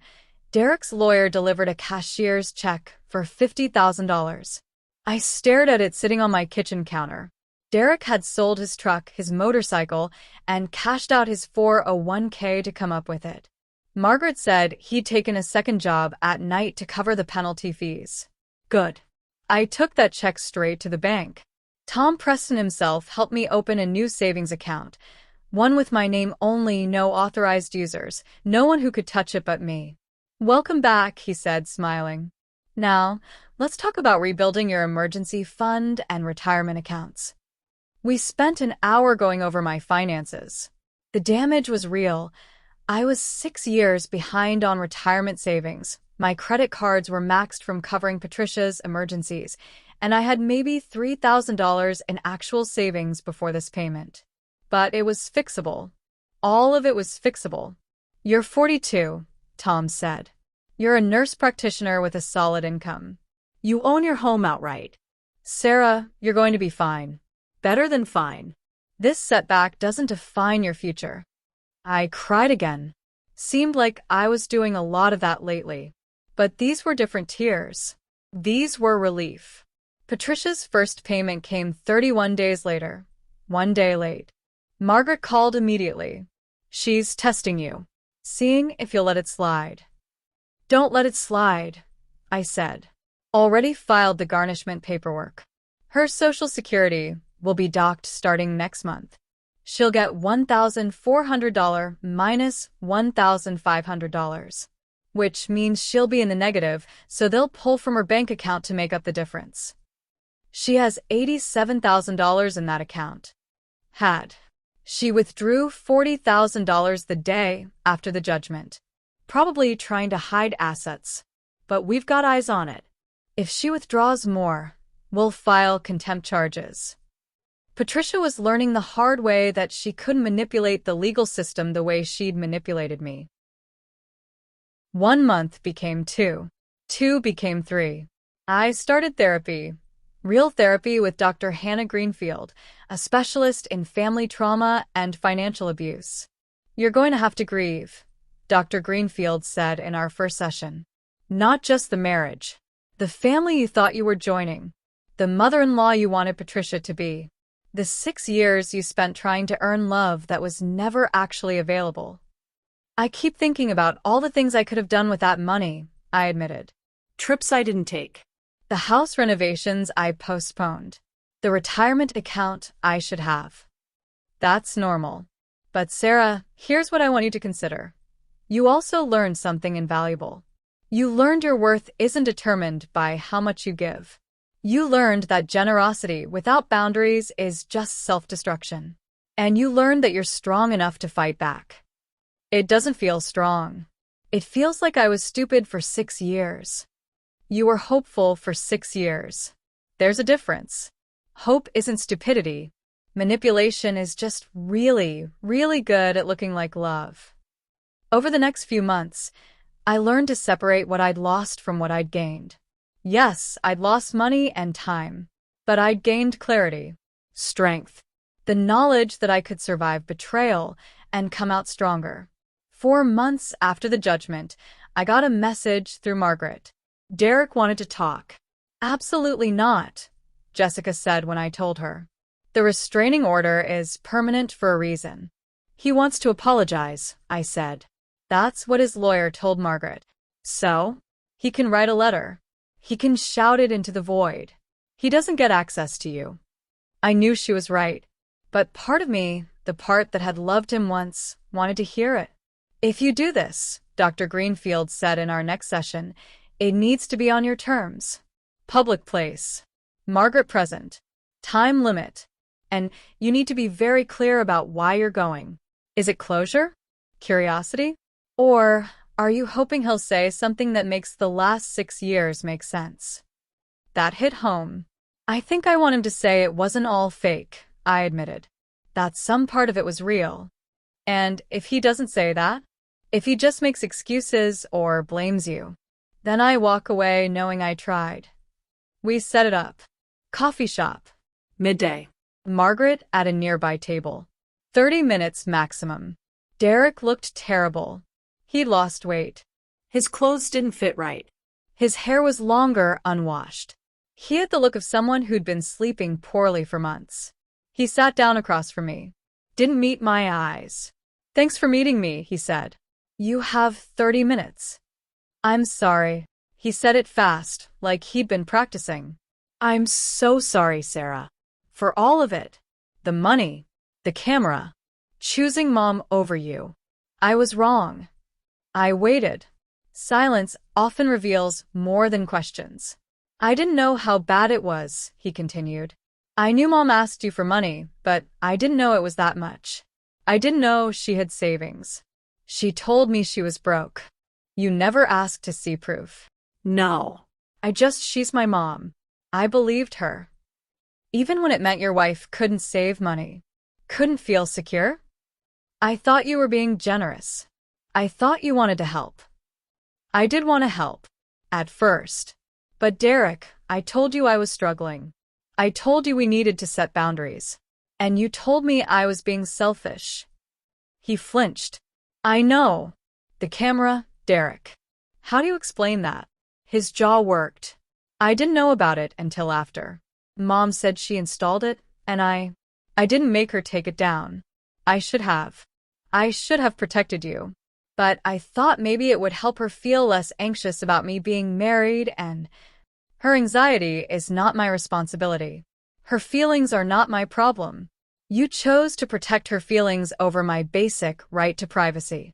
Derek's lawyer delivered a cashier's check for $50,000. I stared at it sitting on my kitchen counter. Derek had sold his truck, his motorcycle, and cashed out his 401k to come up with it. Margaret said he'd taken a second job at night to cover the penalty fees. Good. I took that check straight to the bank. Tom Preston himself helped me open a new savings account, one with my name only, no authorized users, no one who could touch it but me. Welcome back, he said, smiling. Now, let's talk about rebuilding your emergency fund and retirement accounts. We spent an hour going over my finances. The damage was real. I was 6 years behind on retirement savings. My credit cards were maxed from covering Patricia's emergencies, and I had maybe $3,000 in actual savings before this payment. But it was fixable. All of it was fixable. You're 42, Tom said. You're a nurse practitioner with a solid income. You own your home outright. Sarah, you're going to be fine. Better than fine. This setback doesn't define your future. I cried again. Seemed like I was doing a lot of that lately. But these were different tears. These were relief. Patricia's first payment came 31 days later. 1 day late. Margaret called immediately. She's testing you. Seeing if you'll let it slide. Don't let it slide, I said. Already filed the garnishment paperwork. Her Social Security will be docked starting next month. She'll get $1,400 minus $1,500, which means she'll be in the negative, so they'll pull from her bank account to make up the difference. She has $87,000 in that account. Had. She withdrew $40,000 the day after the judgment, probably trying to hide assets, but we've got eyes on it. If she withdraws more, we'll file contempt charges. Patricia was learning the hard way that she couldn't manipulate the legal system the way she'd manipulated me. 1 month became 2. 2 became 3. I started therapy. Real therapy with Dr. Hannah Greenfield, a specialist in family trauma and financial abuse. You're going to have to grieve, Dr. Greenfield said in our first session. Not just the marriage, the family you thought you were joining, the mother-in-law you wanted Patricia to be, the 6 years you spent trying to earn love that was never actually available. I keep thinking about all the things I could have done with that money, I admitted. Trips I didn't take. The house renovations I postponed. The retirement account I should have. That's normal. But Sarah, here's what I want you to consider. You also learned something invaluable. You learned your worth isn't determined by how much you give. You learned that generosity without boundaries is just self-destruction. And you learned that you're strong enough to fight back. It doesn't feel strong. It feels like I was stupid for 6 years. You were hopeful for 6 years. There's a difference. Hope isn't stupidity. Manipulation is just really, really good at looking like love. Over the next few months, I learned to separate what I'd lost from what I'd gained. Yes, I'd lost money and time, but I'd gained clarity, strength, the knowledge that I could survive betrayal and come out stronger. 4 months after the judgment, I got a message through Margaret. Derek wanted to talk. Absolutely not, Jessica said when I told her. The restraining order is permanent for a reason. He wants to apologize, I said. That's what his lawyer told Margaret. So, he can write a letter. He can shout it into the void. He doesn't get access to you. I knew she was right, but part of me, the part that had loved him once, wanted to hear it. If you do this, Dr. Greenfield said in our next session, it needs to be on your terms. Public place. Margaret present. Time limit. And you need to be very clear about why you're going. Is it closure? Curiosity? Or are you hoping he'll say something that makes the last 6 years make sense? That hit home. I think I want him to say it wasn't all fake, I admitted. That some part of it was real. And if he doesn't say that, if he just makes excuses or blames you, then I walk away knowing I tried. We set it up. Coffee shop. Midday. Margaret at a nearby table. 30 minutes maximum. Derek looked terrible. He'd lost weight. His clothes didn't fit right. His hair was longer, unwashed. He had the look of someone who'd been sleeping poorly for months. He sat down across from me. Didn't meet my eyes. Thanks for meeting me, he said. You have 30 minutes. I'm sorry. He said it fast, like he'd been practicing. I'm so sorry, Sarah. For all of it. The money. The camera. Choosing Mom over you. I was wrong. I waited. Silence often reveals more than questions. I didn't know how bad it was, he continued. I knew Mom asked you for money, but I didn't know it was that much. I didn't know she had savings. She told me she was broke. You never asked to see proof. No. She's my mom. I believed her. Even when it meant your wife couldn't save money, couldn't feel secure? I thought you were being generous. I thought you wanted to help. I did want to help. At first. But Derek, I told you I was struggling. I told you we needed to set boundaries. And you told me I was being selfish. He flinched. I know. The camera, Derek. How do you explain that? His jaw worked. I didn't know about it until after. Mom said she installed it, and I didn't make her take it down. I should have. I should have protected you. But I thought maybe it would help her feel less anxious about me being married, and her anxiety is not my responsibility. Her feelings are not my problem. You chose to protect her feelings over my basic right to privacy.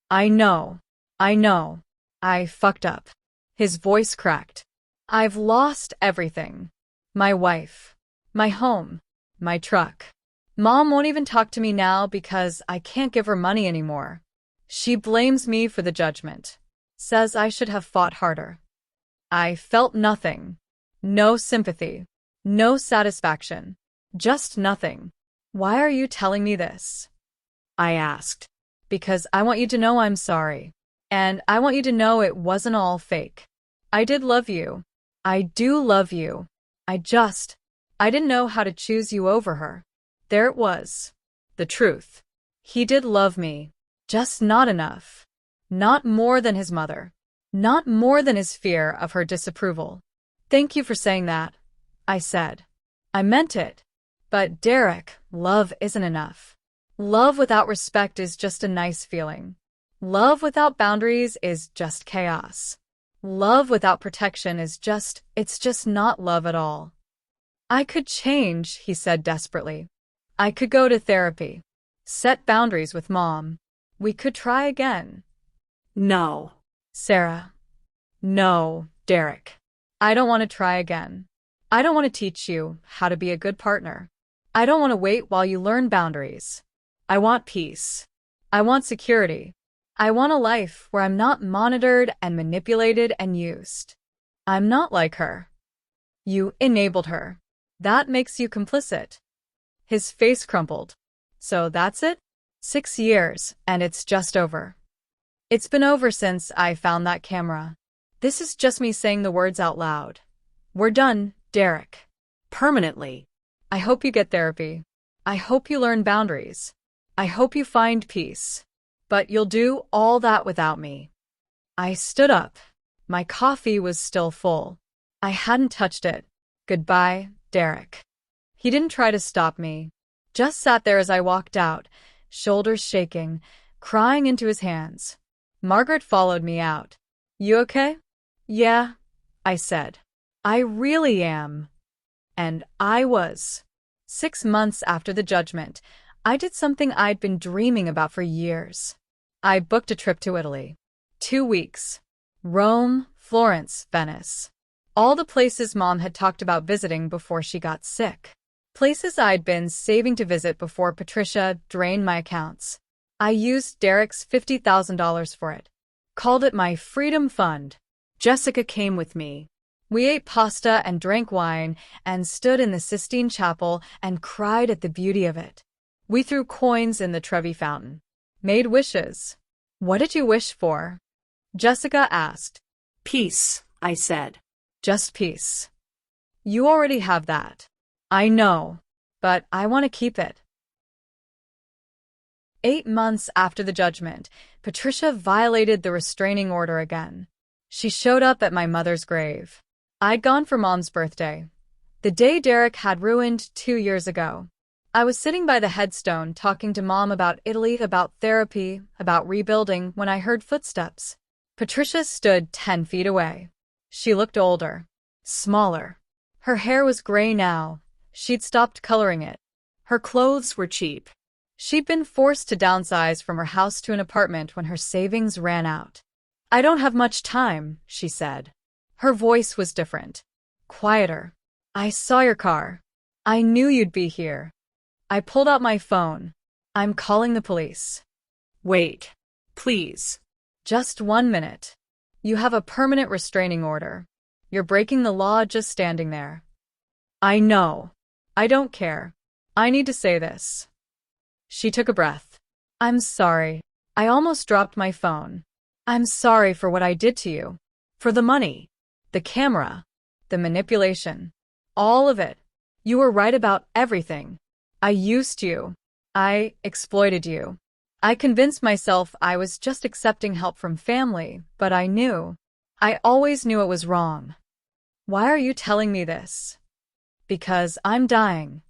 I know. I fucked up. His voice cracked. I've lost everything. My wife. My home. My truck. Mom won't even talk to me now because I can't give her money anymore. She blames me for the judgment. Says I should have fought harder. I felt nothing. No sympathy. No satisfaction. Just nothing. Why are you telling me this? I asked. Because I want you to know I'm sorry. And I want you to know it wasn't all fake. I did love you. I do love you. I didn't know how to choose you over her. There it was. The truth. He did love me. Just not enough. Not more than his mother. Not more than his fear of her disapproval. Thank you for saying that, I said. I meant it. But Derek, love isn't enough. Love without respect is just a nice feeling. Love without boundaries is just chaos. Love without protection is it's just not love at all. I could change, he said desperately. I could go to therapy. Set boundaries with Mom. We could try again. No. Sarah. No, Derek. I don't want to try again. I don't want to teach you how to be a good partner. I don't want to wait while you learn boundaries. I want peace. I want security. I want a life where I'm not monitored and manipulated and used. I'm not like her. You enabled her. That makes you complicit. His face crumpled. So that's it? 6 years, and it's just over. It's been over since I found that camera. This is just me saying the words out loud. We're done, Derek. Permanently. I hope you get therapy. I hope you learn boundaries. I hope you find peace. But you'll do all that without me. I stood up. My coffee was still full. I hadn't touched it. Goodbye, Derek. He didn't try to stop me. Just sat there as I walked out, shoulders shaking, crying into his hands. Margaret followed me out. You okay? Yeah, I said. I really am. And I was. 6 months after the judgment, I did something I'd been dreaming about for years. I booked a trip to Italy. 2 weeks. Rome, Florence, Venice. All the places Mom had talked about visiting before she got sick. Places I'd been saving to visit before Patricia drained my accounts. I used Derek's $50,000 for it. Called it my Freedom Fund. Jessica came with me. We ate pasta and drank wine and stood in the Sistine Chapel and cried at the beauty of it. We threw coins in the Trevi Fountain. Made wishes. What did you wish for? Jessica asked. Peace, I said. Just peace. You already have that. I know, but I want to keep it. 8 months after the judgment, Patricia violated the restraining order again. She showed up at my mother's grave. I'd gone for Mom's birthday, the day Derek had ruined 2 years ago. I was sitting by the headstone talking to Mom about Italy, about therapy, about rebuilding when I heard footsteps. Patricia stood 10 feet away. She looked older, smaller. Her hair was gray now. She'd stopped coloring it. Her clothes were cheap. She'd been forced to downsize from her house to an apartment when her savings ran out. I don't have much time, she said. Her voice was different, quieter. I saw your car. I knew you'd be here. I pulled out my phone. I'm calling the police. Wait, please. Just 1 minute. You have a permanent restraining order. You're breaking the law just standing there. I know. I don't care. I need to say this. She took a breath. I'm sorry. I almost dropped my phone. I'm sorry for what I did to you. For the money. The camera. The manipulation. All of it. You were right about everything. I used you. I exploited you. I convinced myself I was just accepting help from family, but I knew. I always knew it was wrong. Why are you telling me this? Because I'm dying.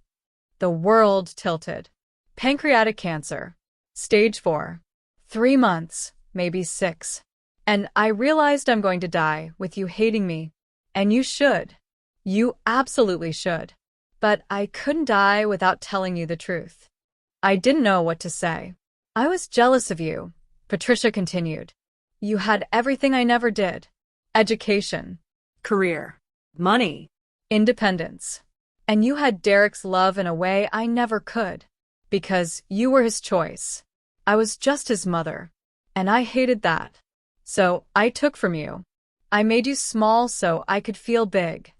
The world tilted. Pancreatic cancer. Stage 4. 3 months, maybe 6. And I realized I'm going to die with you hating me. And you should. You absolutely should. But I couldn't die without telling you the truth. I didn't know what to say. I was jealous of you, Patricia continued. You had everything I never did. Education. Career. Money. Independence. And you had Derek's love in a way I never could. Because you were his choice. I was just his mother. And I hated that. So I took from you. I made you small so I could feel big.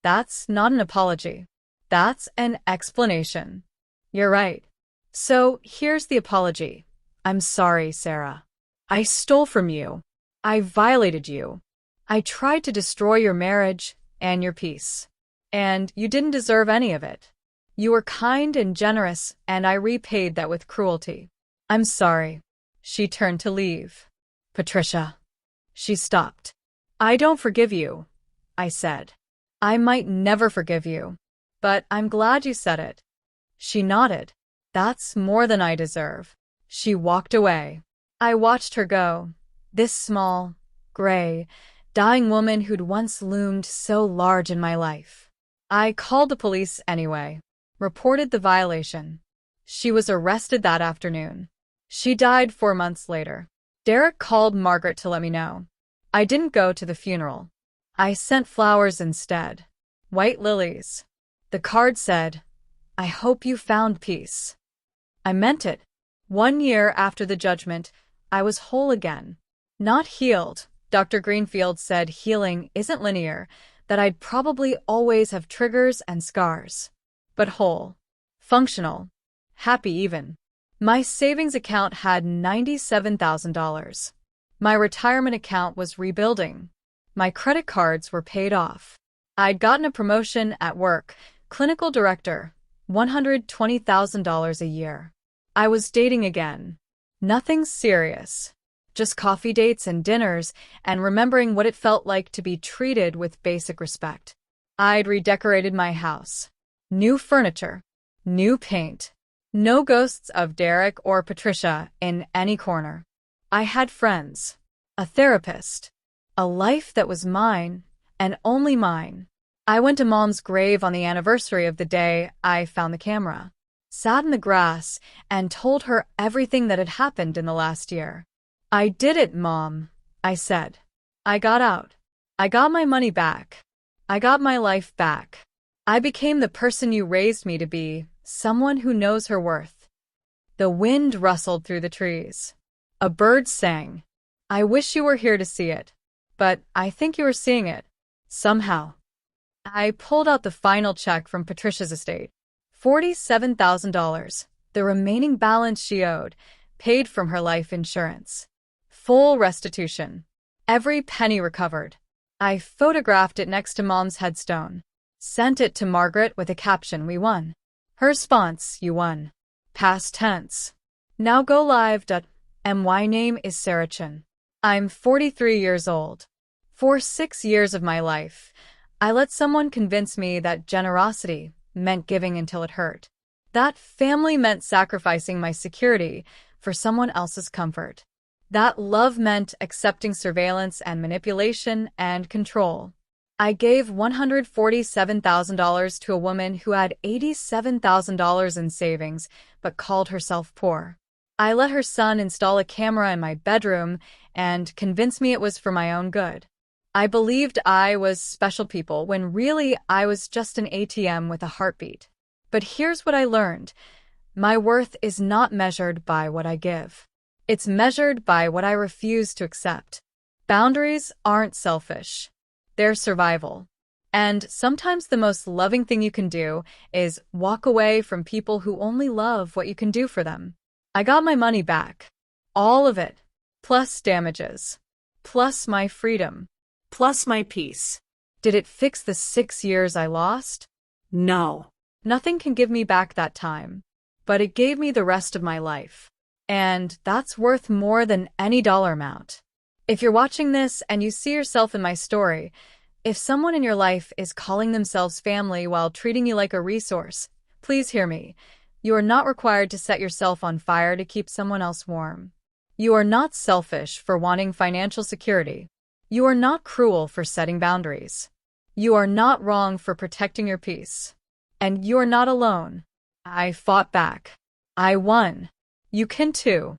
That's not an apology. That's an explanation. You're right. So here's the apology. I'm sorry, Sarah. I stole from you. I violated you. I tried to destroy your marriage and your peace. And you didn't deserve any of it. You were kind and generous, and I repaid that with cruelty. I'm sorry. She turned to leave. Patricia. She stopped. I don't forgive you, I said. I might never forgive you, but I'm glad you said it. She nodded. That's more than I deserve. She walked away. I watched her go. This small, gray, dying woman who'd once loomed so large in my life. I called the police anyway, reported the violation. She was arrested that afternoon. She died 4 months later. Derek called Margaret to let me know. I didn't go to the funeral. I sent flowers instead. White lilies. The card said, I hope you found peace. I meant it. 1 year after the judgment, I was whole again. Not healed. Dr. Greenfield said healing isn't linear, that I'd probably always have triggers and scars. But whole. Functional. Happy even. My savings account had $97,000. My retirement account was rebuilding. My credit cards were paid off. I'd gotten a promotion at work, clinical director, $120,000 a year. I was dating again. Nothing serious. Just coffee dates and dinners, and remembering what it felt like to be treated with basic respect. I'd redecorated my house. New furniture. New paint. No ghosts of Derek or Patricia in any corner. I had friends. A therapist. A life that was mine, and only mine. I went to Mom's grave on the anniversary of the day I found the camera. Sat in the grass and told her everything that had happened in the last year. I did it, Mom, I said. I got out. I got my money back. I got my life back. I became the person you raised me to be, someone who knows her worth. The wind rustled through the trees. A bird sang. I wish you were here to see it, but I think you were seeing it. Somehow. I pulled out the final check from Patricia's estate. $47,000, the remaining balance she owed, paid from her life insurance. Full restitution. Every penny recovered. I photographed it next to Mom's headstone. Sent it to Margaret with a caption, "We won." Her response, "You won." Past tense. Now go live. My name is Sarah Chin. I'm 43 years old. For 6 years of my life, I let someone convince me that generosity meant giving until it hurt. That family meant sacrificing my security for someone else's comfort. That love meant accepting surveillance and manipulation and control. I gave $147,000 to a woman who had $87,000 in savings but called herself poor. I let her son install a camera in my bedroom and convince me it was for my own good. I believed I was special people when really I was just an ATM with a heartbeat. But here's what I learned. My worth is not measured by what I give. It's measured by what I refuse to accept. Boundaries aren't selfish. They're survival. And sometimes the most loving thing you can do is walk away from people who only love what you can do for them. I got my money back. All of it. Plus damages. Plus my freedom. Plus my peace. Did it fix the 6 years I lost? No. Nothing can give me back that time. But it gave me the rest of my life. And that's worth more than any dollar amount. If you're watching this and you see yourself in my story, if someone in your life is calling themselves family while treating you like a resource, please hear me. You are not required to set yourself on fire to keep someone else warm. You are not selfish for wanting financial security. You are not cruel for setting boundaries. You are not wrong for protecting your peace. And you are not alone. I fought back. I won. You can too.